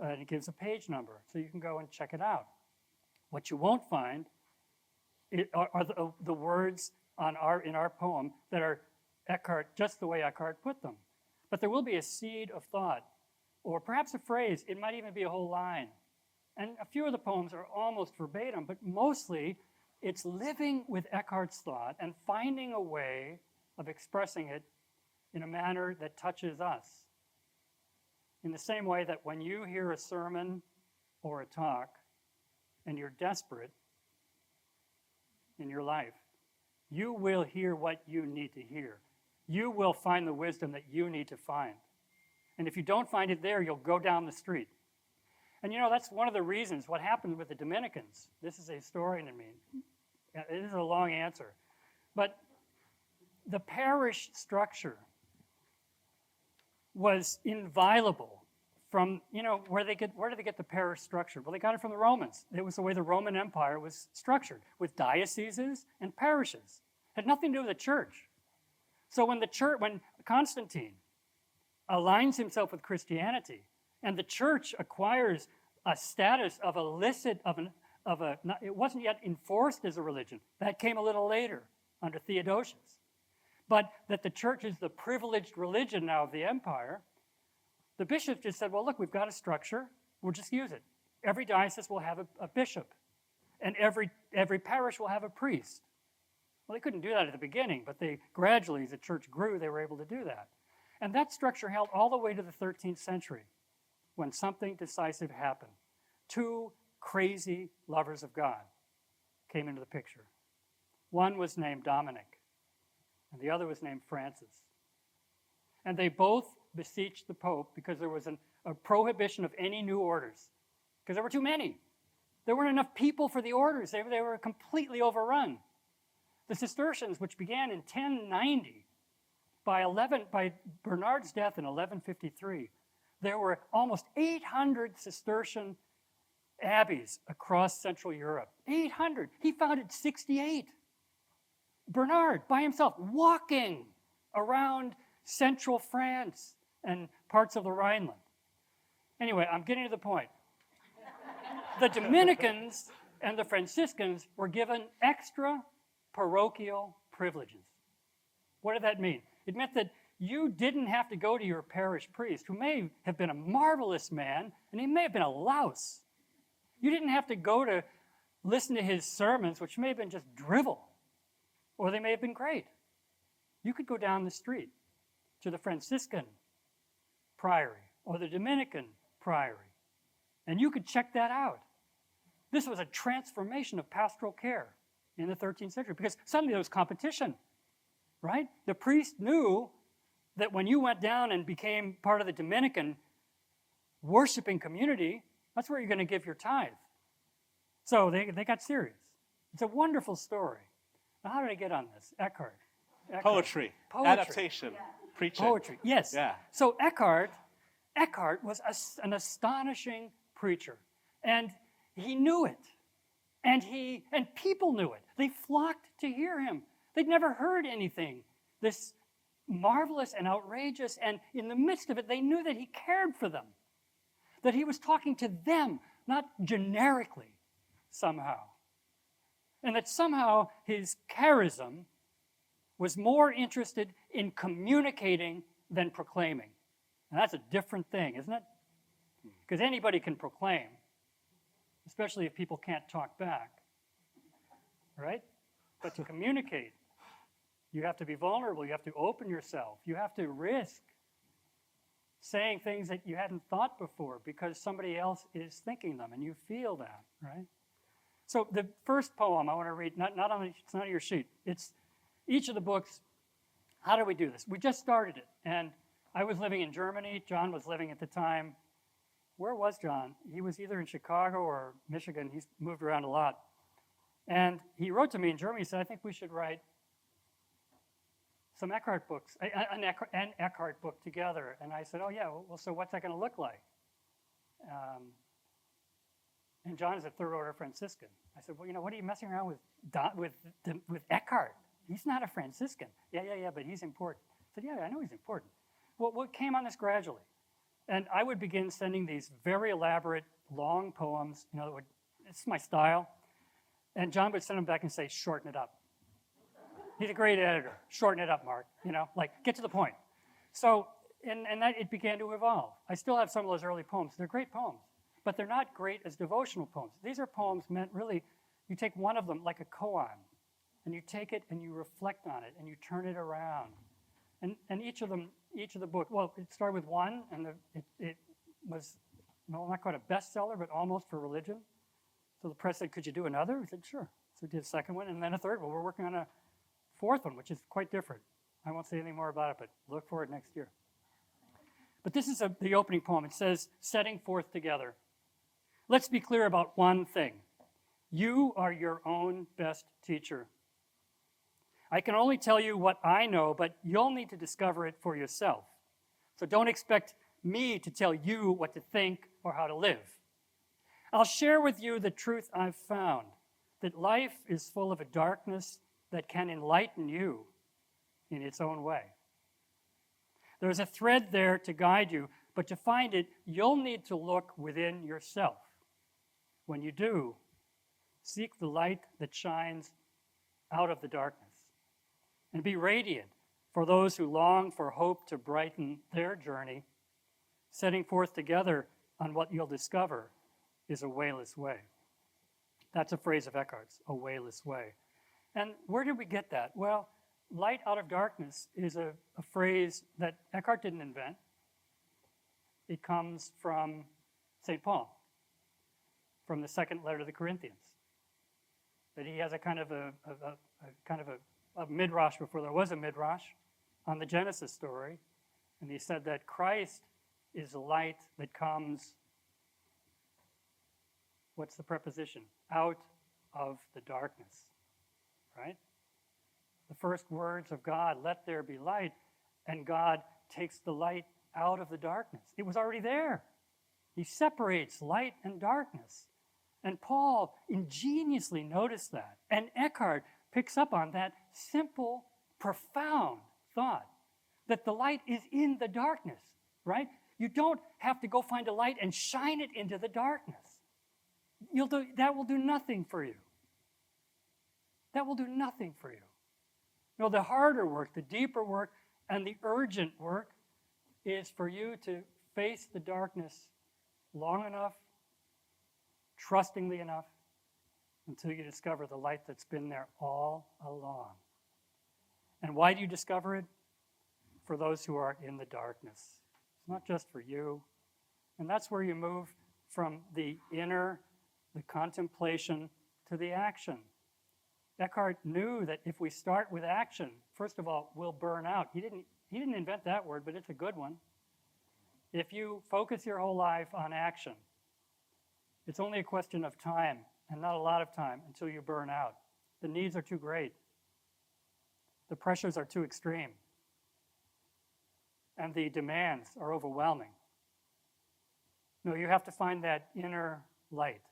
and it gives a page number, so you can go and check it out. What you won't find are the words in our poem that are Eckhart, just the way Eckhart put them. But there will be a seed of thought, or perhaps a phrase. It might even be a whole line. And a few of the poems are almost verbatim, but mostly it's living with Eckhart's thought and finding a way of expressing it in a manner that touches us. In the same way that when you hear a sermon or a talk and you're desperate in your life, you will hear what you need to hear. You will find the wisdom that you need to find. And if you don't find it there, you'll go down the street. And you know, that's one of the reasons what happened with the Dominicans. This is a historian in me. It is a long answer. But the parish structure was inviolable from, you know, where did they get the parish structure? Well, they got it from the Romans. It was the way the Roman Empire was structured, with dioceses and parishes. It had nothing to do with the church. So when Constantine aligns himself with Christianity, and the church acquires a status of it wasn't yet enforced as a religion. That came a little later under Theodosius. But that the church is the privileged religion now of the empire, the bishops just said, well, look, we've got a structure. We'll just use it. Every diocese will have a bishop, and every parish will have a priest. Well, they couldn't do that at the beginning, but they gradually, as the church grew, they were able to do that. And that structure held all the way to the 13th century, when something decisive happened. Two crazy lovers of God came into the picture. One was named Dominic, and the other was named Francis. And they both beseeched the Pope because there was a prohibition of any new orders, because there were too many. There weren't enough people for the orders. They were completely overrun. The Cistercians, which began in 1090, by Bernard's death in 1153, there were almost 800 Cistercian abbeys across Central Europe. 800. He founded 68. Bernard, by himself, walking around central France and parts of the Rhineland. Anyway, I'm getting to the point. The Dominicans and the Franciscans were given extra parochial privileges. What did that mean? It meant that you didn't have to go to your parish priest, who may have been a marvelous man, and he may have been a louse. You didn't have to go to listen to his sermons, which may have been just drivel, or they may have been great. You could go down the street to the Franciscan priory or the Dominican priory, and you could check that out. This was a transformation of pastoral care in the 13th century, because suddenly there was competition, right? The priest knew that when you went down and became part of the Dominican worshiping community, that's where you're going to give your tithe. So they got serious. It's a wonderful story. Now, how did I get on this? Eckhart. Poetry. Adaptation. Yeah. Preaching. Poetry, yes. Yeah. So Eckhart was an astonishing preacher. And he knew it. And people knew it. They flocked to hear him. They'd never heard anything this marvelous and outrageous, and in the midst of it, they knew that he cared for them, that he was talking to them, not generically somehow, and that somehow his charism was more interested in communicating than proclaiming. And that's a different thing, isn't it? Because anybody can proclaim, especially if people can't talk back, right? But to communicate, you have to be vulnerable. You have to open yourself. You have to risk saying things that you hadn't thought before because somebody else is thinking them, and you feel that, right? So the first poem I want to read, it's not on your sheet. It's each of the books how do we do this? We just started it, and I was living in Germany. John was living at the time. Where was John? He was either in Chicago or Michigan. He's moved around a lot. And he wrote to me in Germany. He said, I think we should write some Eckhart books, an Eckhart book together. And I said, oh, yeah, well, so what's that going to look like? And John is a third-order Franciscan. I said, well, what are you messing around with Eckhart? He's not a Franciscan. Yeah, but he's important. I said, yeah, I know he's important. Well, what came on this gradually? And I would begin sending these very elaborate, long poems. It's my style. And John would send them back and say, shorten it up. He's a great editor. Shorten it up, Mark. Get to the point. So, and that it began to evolve. I still have some of those early poems. They're great poems, but they're not great as devotional poems. These are poems meant really, you take one of them like a koan, and you take it and you reflect on it, and you turn it around. And each of the books, well, it started with one, and it was, not quite a bestseller, but almost for religion. So the press said, could you do another? We said, sure. So we did a second one, and then a third one. We're working on a fourth one, which is quite different. I won't say anything more about it, but look for it next year. But this is the opening poem. It says, setting forth together. Let's be clear about one thing. You are your own best teacher. I can only tell you what I know, but you'll need to discover it for yourself. So don't expect me to tell you what to think or how to live. I'll share with you the truth I've found, that life is full of a darkness that can enlighten you in its own way. There's a thread there to guide you, but to find it, you'll need to look within yourself. When you do, seek the light that shines out of the darkness. And be radiant for those who long for hope to brighten their journey. Setting forth together on what you'll discover is a wayless way. That's a phrase of Eckhart's, a wayless way. And where did we get that? Well, light out of darkness is a phrase that Eckhart didn't invent. It comes from St. Paul, from the second letter to the Corinthians. That he has a kind of a midrash before there was a midrash on the Genesis story. And he said that Christ is the light that comes, what's the preposition? Out of the darkness, right? The first words of God, let there be light, and God takes the light out of the darkness. It was already there. He separates light and darkness. And Paul ingeniously noticed that. And Eckhart picks up on that simple, profound thought that the light is in the darkness, right? You don't have to go find a light and shine it into the darkness. That will do nothing for you. That will do nothing for you. No, the harder work, the deeper work, and the urgent work is for you to face the darkness long enough, trustingly enough, until you discover the light that's been there all along. And why do you discover it? For those who are in the darkness. It's not just for you. And that's where you move from the inner, the contemplation, to the action. Eckhart knew that if we start with action, first of all, we'll burn out. He didn't invent that word, but it's a good one. If you focus your whole life on action, it's only a question of time, and not a lot of time, until you burn out. The needs are too great. The pressures are too extreme. And the demands are overwhelming. No, you have to find that inner light.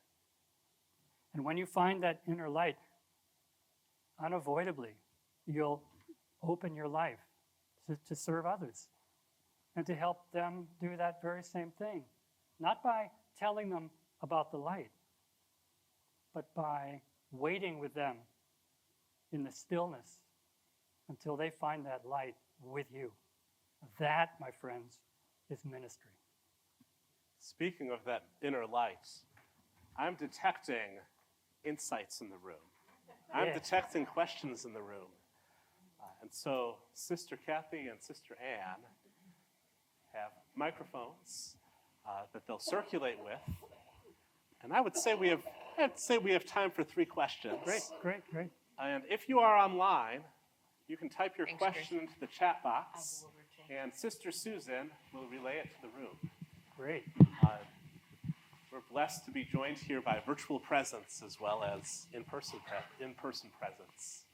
And when you find that inner light, unavoidably, you'll open your life to serve others and to help them do that very same thing. Not by telling them about the light, but by waiting with them in the stillness until they find that light with you. That, my friends, is ministry. Speaking of that inner light, I'm detecting insights in the room. I'm detecting questions in the room. And so Sister Kathy and Sister Ann have microphones that they'll circulate with. And I would say we have time for 3 questions. Great. And if you are online, You can type your Thanks, question Chris. into the chat box, I'll go over to- and Sister Susan will relay it to the room. Great. We're blessed to be joined here by virtual presence as well as in-person presence.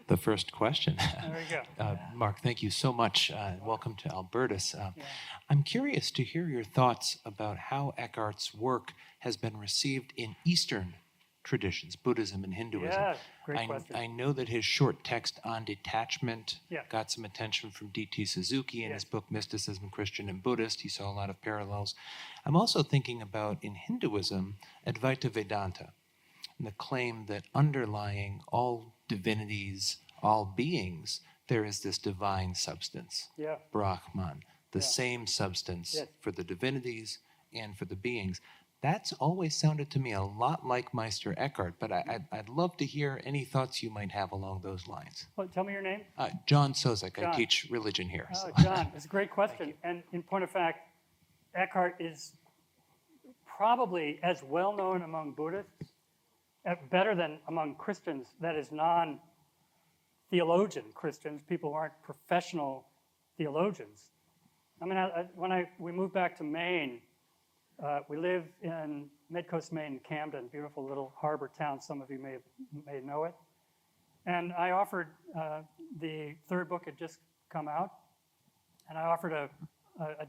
The first question. There you go. Mark, thank you so much. Welcome to Albertus. Yeah. I'm curious to hear your thoughts about how Eckhart's work has been received in Eastern traditions, Buddhism and Hinduism. Yeah, great question. I know that his short text on detachment Yeah. got some attention from D.T. Suzuki in Yes. his book Mysticism, Christian and Buddhist. He saw a lot of parallels. I'm also thinking about, in Hinduism, Advaita Vedanta, and the claim that underlying all divinities, all beings, there is this divine substance, Yeah. Brahman, the Yeah. same substance Yes. for the divinities and for the beings. That's always sounded to me a lot like Meister Eckhart, but I'd love to hear any thoughts you might have along those lines. Well, tell me your name. John Sozek, I John. teach religion here. Oh, so. John, it's a great question. And in point of fact, Eckhart is probably as well known among Buddhists, better than among Christians, that is non-theologian Christians, people who aren't professional theologians. I mean, when we moved back to Maine, we live in Midcoast, Maine, Camden, beautiful little harbor town. Some of you may know it. And I offered, the third book had just come out, and I offered a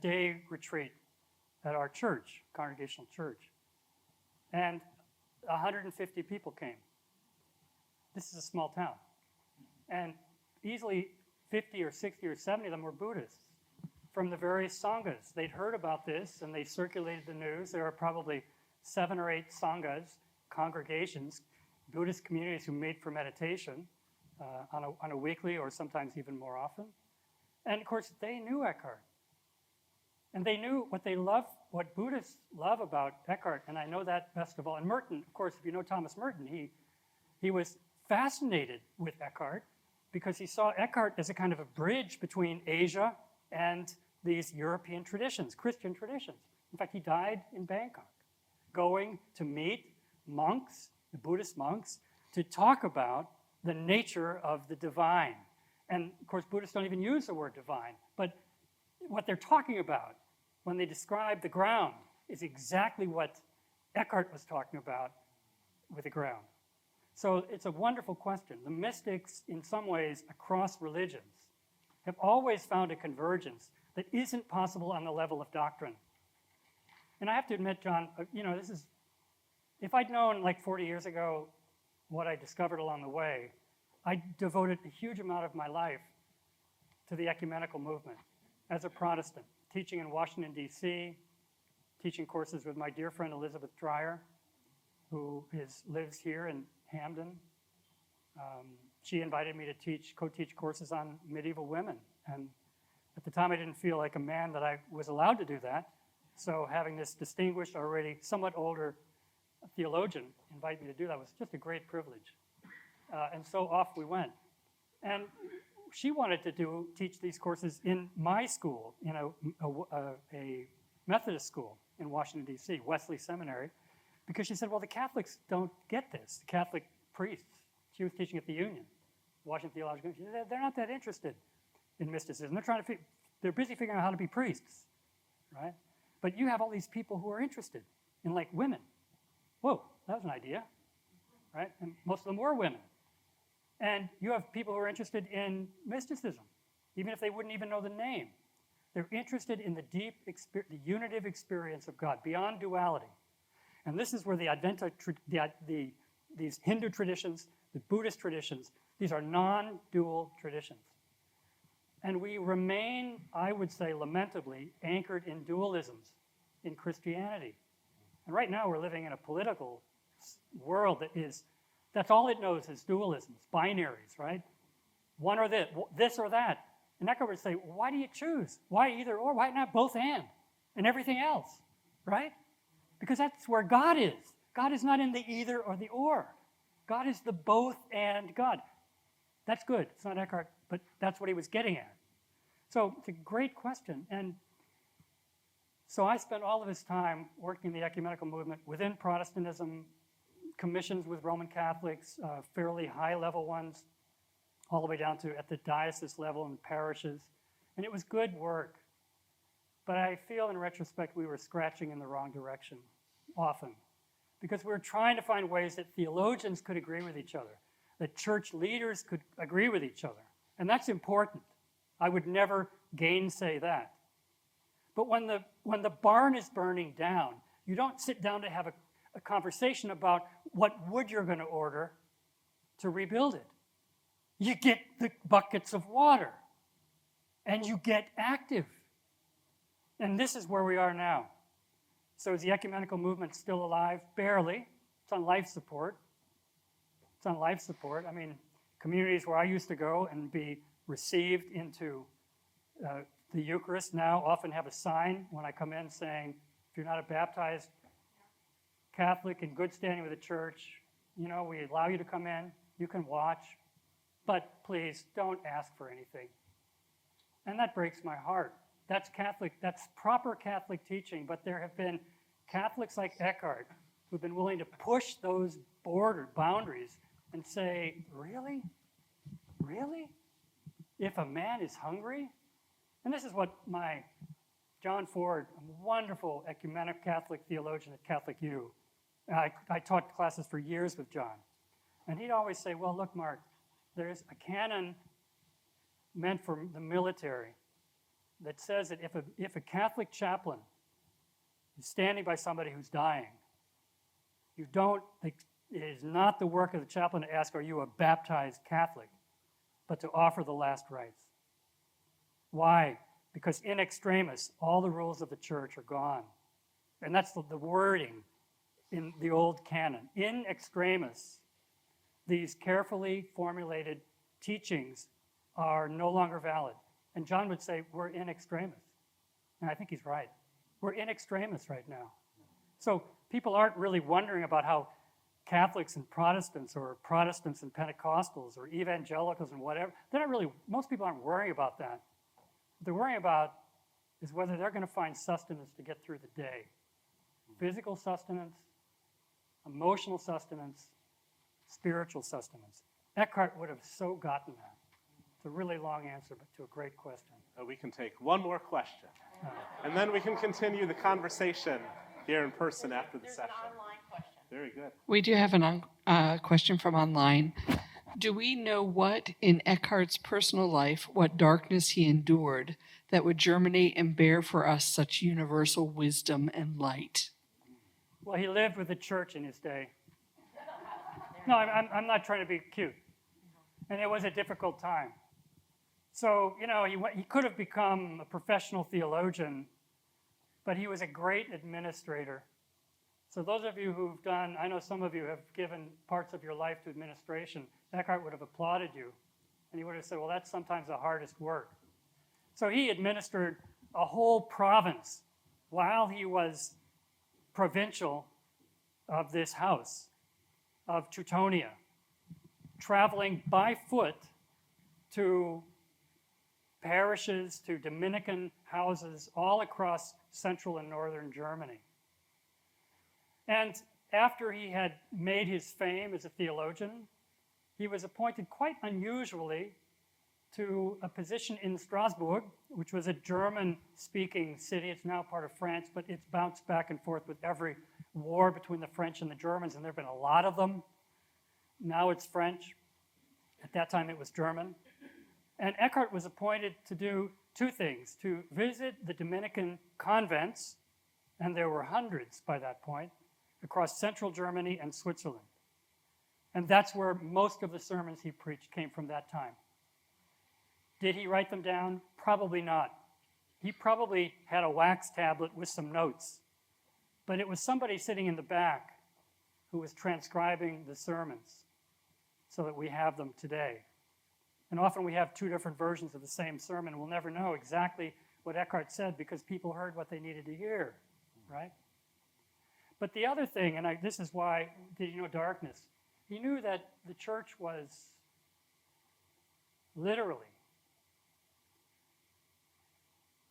day retreat at our church, Congregational Church. And 150 people came. This is a small town. And easily 50 or 60 or 70 of them were Buddhists from the various sanghas. They'd heard about this and they circulated the news. There are probably 7 or 8 sanghas, congregations, Buddhist communities who meet for meditation on a weekly or sometimes even more often. And of course, they knew Eckhart. And they knew what Buddhists love about Eckhart, and I know that best of all. And Merton, of course, if you know Thomas Merton, he was fascinated with Eckhart because he saw Eckhart as a kind of a bridge between Asia and these European traditions, Christian traditions. In fact, he died in Bangkok, going to meet monks, the Buddhist monks, to talk about the nature of the divine. And of course, Buddhists don't even use the word divine, but what they're talking about when they describe the ground is exactly what Eckhart was talking about with the ground. So it's a wonderful question. The mystics, in some ways, across religions, have always found a convergence that isn't possible on the level of doctrine. And I have to admit, John, if I'd known like 40 years ago what I discovered along the way, I devoted a huge amount of my life to the ecumenical movement as a Protestant, teaching in Washington, D.C., teaching courses with my dear friend Elizabeth Dreyer, who lives here in Hamden. She invited me to co-teach courses on medieval women. And at the time, I didn't feel like a man that I was allowed to do that. So having this distinguished, already somewhat older theologian invite me to do that was just a great privilege. And so off we went. And she wanted to teach these courses in my school, in a Methodist school in Washington, D.C., Wesley Seminary, because she said, well, the Catholics don't get this. The Catholic priests, she was teaching at the Union, Washington Theological Union, they're not that interested in mysticism. They're busy figuring out how to be priests, right? But you have all these people who are interested in, like, women. Whoa, that was an idea, right? And most of them were women. And you have people who are interested in mysticism, even if they wouldn't even know the name. They're interested in the deep, the unitive experience of God, beyond duality. And this is where these Hindu traditions, the Buddhist traditions, these are non-dual traditions. And we remain, I would say, lamentably, anchored in dualisms in Christianity. And right now we're living in a political world that's all it knows is dualisms, binaries, right? One or this or that. And Eckhart would say, well, why do you choose? Why either or? Why not both and everything else, right? Because that's where God is. God is not in the either or the or. God is the both and God. That's good. It's not Eckhart, but that's what he was getting at. So it's a great question. And so I spent all of this time working in the ecumenical movement within Protestantism, commissions with Roman Catholics, fairly high-level ones, all the way down to at the diocese level in parishes. And it was good work. But I feel in retrospect we were scratching in the wrong direction often, because we were trying to find ways that theologians could agree with each other, that church leaders could agree with each other. And that's important. I would never gainsay that. But when the barn is burning down, you don't sit down to have a conversation about what wood you're going to order to rebuild it. You get the buckets of water, and you get active. And this is where we are now. So is the ecumenical movement still alive? Barely. It's on life support. It's on life support. I mean, communities where I used to go and be received into the Eucharist now often have a sign when I come in saying, if you're not a baptized Catholic in good standing with the church, we allow you to come in, you can watch, but please don't ask for anything. And that breaks my heart. That's Catholic, that's proper Catholic teaching, but there have been Catholics like Eckhart who've been willing to push those boundaries and say, really? Really? If a man is hungry? And this is what John Ford, a wonderful ecumenical Catholic theologian at Catholic U, I taught classes for years with John. And he'd always say, well, look, Mark, there's a canon meant for the military that says that if a Catholic chaplain is standing by somebody who's dying, it is not the work of the chaplain to ask, are you a baptized Catholic, but to offer the last rites. Why? Because in extremis, all the rules of the church are gone. And that's the wording in the old canon. In extremis, these carefully formulated teachings are no longer valid. And John would say, we're in extremis. And I think he's right. We're in extremis right now. So people aren't really wondering about how Catholics and Protestants, or Protestants and Pentecostals, or evangelicals and whatever, most people aren't worrying about that. What they're worrying about is whether they're going to find sustenance to get through the day. Physical sustenance, emotional sustenance, spiritual sustenance. Eckhart would have so gotten that. It's a really long answer, but to a great question. We can take one more question, and then we can continue the conversation here in person after the session. There's an online question. Very good. We do have a question from online. Do we know what in Eckhart's personal life, what darkness he endured that would germinate and bear for us such universal wisdom and light? Well, he lived with the church in his day. No, I'm not trying to be cute. And it was a difficult time. So, he could have become a professional theologian, but he was a great administrator. So those of you who've I know some of you have given parts of your life to administration. Eckhart would have applauded you. And he would have said, well, that's sometimes the hardest work. So he administered a whole province while he was provincial of this house, of Teutonia, traveling by foot to parishes, to Dominican houses all across central and northern Germany. And after he had made his fame as a theologian, he was appointed quite unusually to a position in Strasbourg, which was a German-speaking city. It's now part of France, but it's bounced back and forth with every war between the French and the Germans, and there have been a lot of them. Now it's French. At that time, it was German. And Eckhart was appointed to do two things: to visit the Dominican convents, and there were hundreds by that point, across central Germany and Switzerland. And that's where most of the sermons he preached came from that time. Did he write them down? Probably not. He probably had a wax tablet with some notes. But it was somebody sitting in the back who was transcribing the sermons so that we have them today. And often we have two different versions of the same sermon. We'll never know exactly what Eckhart said because people heard what they needed to hear, right? But the other thing, and this is why, did you know darkness? He knew that the church was literally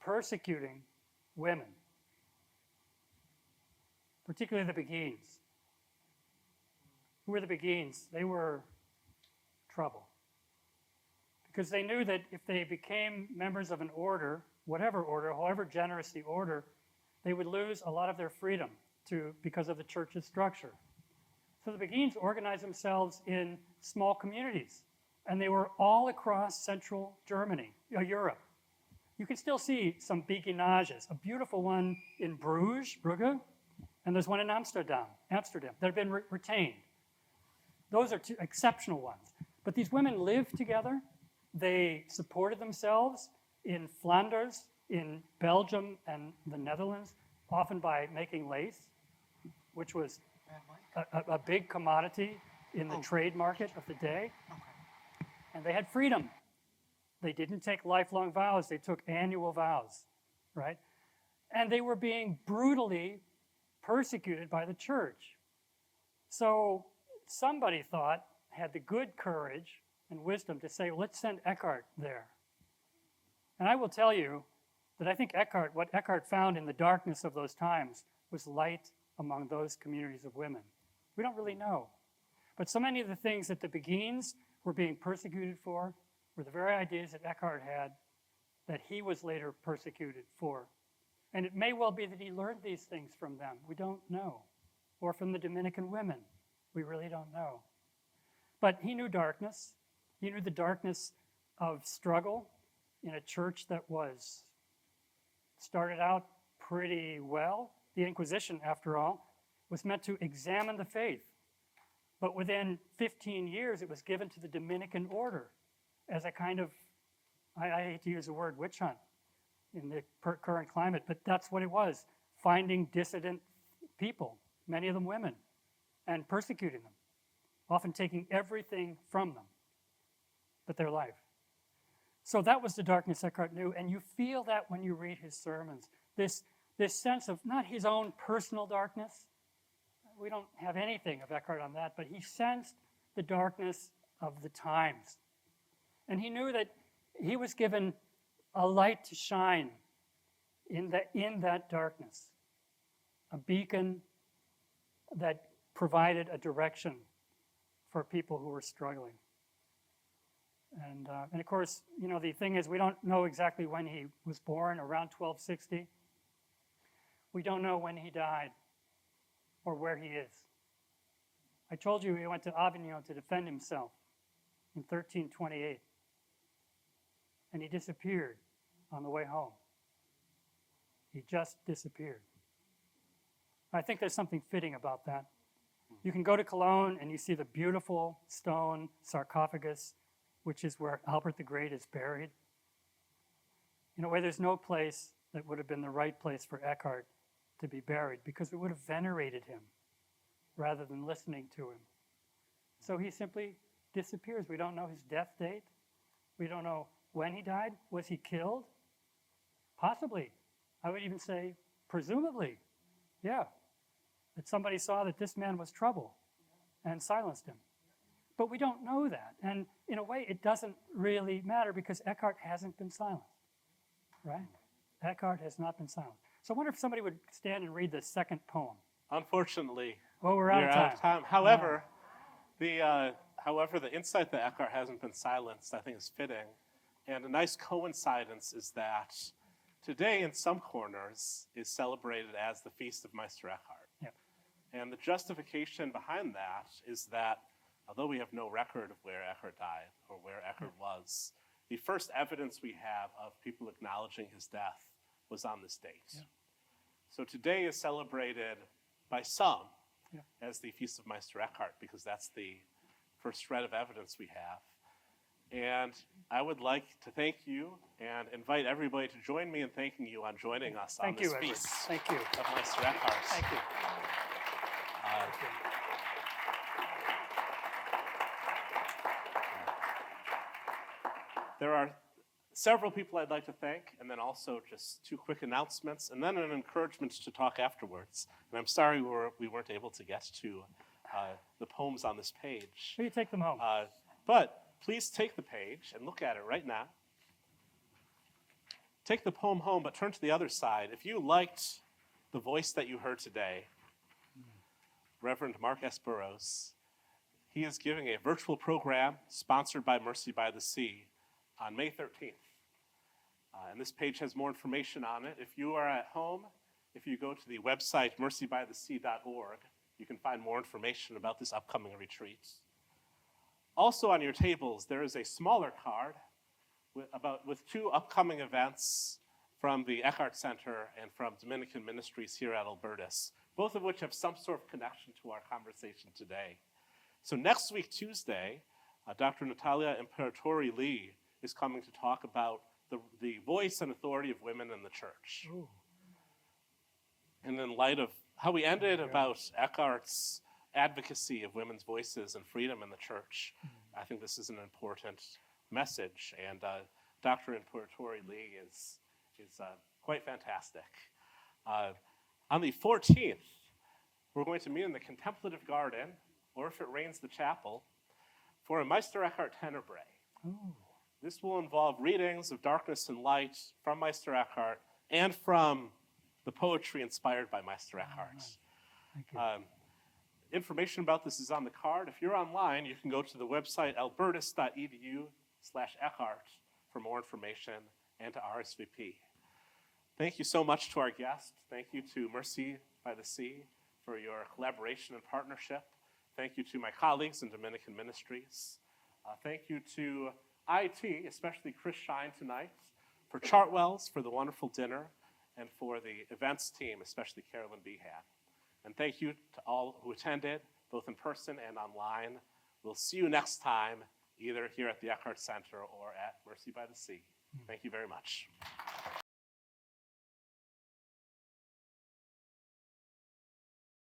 persecuting women, particularly the Beguines. Who were the Beguines? They were trouble. Because they knew that if they became members of an order, whatever order, however generous the order, they would lose a lot of their freedom because of the church's structure. So the Beguines organized themselves in small communities, and they were all across central Germany, Europe. You can still see some beguinages, a beautiful one in Bruges, Brugge, and there's one in Amsterdam that have been retained. Those are two exceptional ones. But these women lived together. They supported themselves in Flanders, in Belgium, and the Netherlands, often by making lace, which was a big commodity in the trade market of the day. And they had freedom. They didn't take lifelong vows. They took annual vows, right? And they were being brutally persecuted by the church. So somebody had the good courage and wisdom to say, let's send Eckhart there. And I will tell you that I think what Eckhart found in the darkness of those times was light among those communities of women. We don't really know. But so many of the things that the Beguines were being persecuted for were the very ideas that Eckhart had that he was later persecuted for. And it may well be that he learned these things from them. We don't know. Or from the Dominican women. We really don't know. But he knew darkness. He knew the darkness of struggle in a church that started out pretty well. The Inquisition, after all, was meant to examine the faith. But within 15 years, it was given to the Dominican order as a kind of, I hate to use the word witch hunt in the current climate, but that's what it was, finding dissident people, many of them women, and persecuting them, often taking everything from them but their life. So that was the darkness Eckhart knew, and you feel that when you read his sermons, this sense of not his own personal darkness. We don't have anything of Eckhart on that, but he sensed the darkness of the times. And he knew that he was given a light to shine in that darkness, a beacon that provided a direction for people who were struggling. And of course, the thing is, we don't know exactly when he was born, around 1260. We don't know when he died or where he is. I told you he went to Avignon to defend himself in 1328. And he disappeared on the way home. He just disappeared. I think there's something fitting about that. You can go to Cologne and you see the beautiful stone sarcophagus, which is where Albert the Great is buried. In a way, there's no place that would have been the right place for Eckhart to be buried, because we would have venerated him rather than listening to him. So he simply disappears. We don't know his death date. We don't know when he died. Was he killed? Possibly. I would even say presumably. Yeah. That somebody saw that this man was trouble and silenced him. But we don't know that. And in a way, it doesn't really matter, because Eckhart hasn't been silenced. Right? Eckhart has not been silenced. So I wonder if somebody would stand and read the second poem. Unfortunately, Well, we're out of time. However, the insight that Eckhart hasn't been silenced, I think, is fitting. And a nice coincidence is that today, in some corners, is celebrated as the Feast of Meister Eckhart. Yep. And the justification behind that is that, although we have no record of where Eckhart died or where Eckhart was, the first evidence we have of people acknowledging his death was on this date. Yeah. So today is celebrated by some as the Feast of Meister Eckhart, because that's the first shred of evidence we have. And I would like to thank you and invite everybody to join me in thanking you on joining us on this feast Thank you. of Meister Eckhart. Thank you. There are several people I'd like to thank, and then also just two quick announcements, and then an encouragement to talk afterwards. And I'm sorry we weren't able to get to the poems on this page. Will you take them home? But please take the page and look at it right now. Take the poem home, but turn to the other side. If you liked the voice that you heard today, Reverend Mark S. Burrows, He is giving a virtual program sponsored by Mercy by the Sea on May 13th. And this page has more information on it. If you are at home, if you go to the website mercybythesea.org, you can find more information about this upcoming retreat. Also on your tables, there is a smaller card with 2 upcoming events from the Eckhart Center and from Dominican Ministries here at Albertus, both of which have some sort of connection to our conversation today. So next week, Tuesday, Dr. Natalia Imperatori Lee is coming to talk about the voice and authority of women in the church. Ooh. And in light of how we ended about Eckhart's advocacy of women's voices and freedom in the church, I think this is an important message. And Dr. Imperatori Lee is quite fantastic. On the 14th, we're going to meet in the Contemplative Garden, or if it rains, the chapel, for a Meister Eckhart Tenebrae. Ooh. This will involve readings of Darkness and Light from Meister Eckhart and from the poetry inspired by Meister Eckhart. Thank you. Information about this is on the card. If you're online, you can go to the website albertus.edu/Eckhart for more information and to RSVP. Thank you so much to our guest. Thank you to Mercy by the Sea for your collaboration and partnership. Thank you to my colleagues in Dominican Ministries. Thank you to IT, especially Chris Shine tonight, for Chartwells, for the wonderful dinner, and for the events team, especially Carolyn Behan. And thank you to all who attended, both in person and online. We'll see you next time, either here at the Eckhart Center or at Mercy by the Sea. Thank you very much.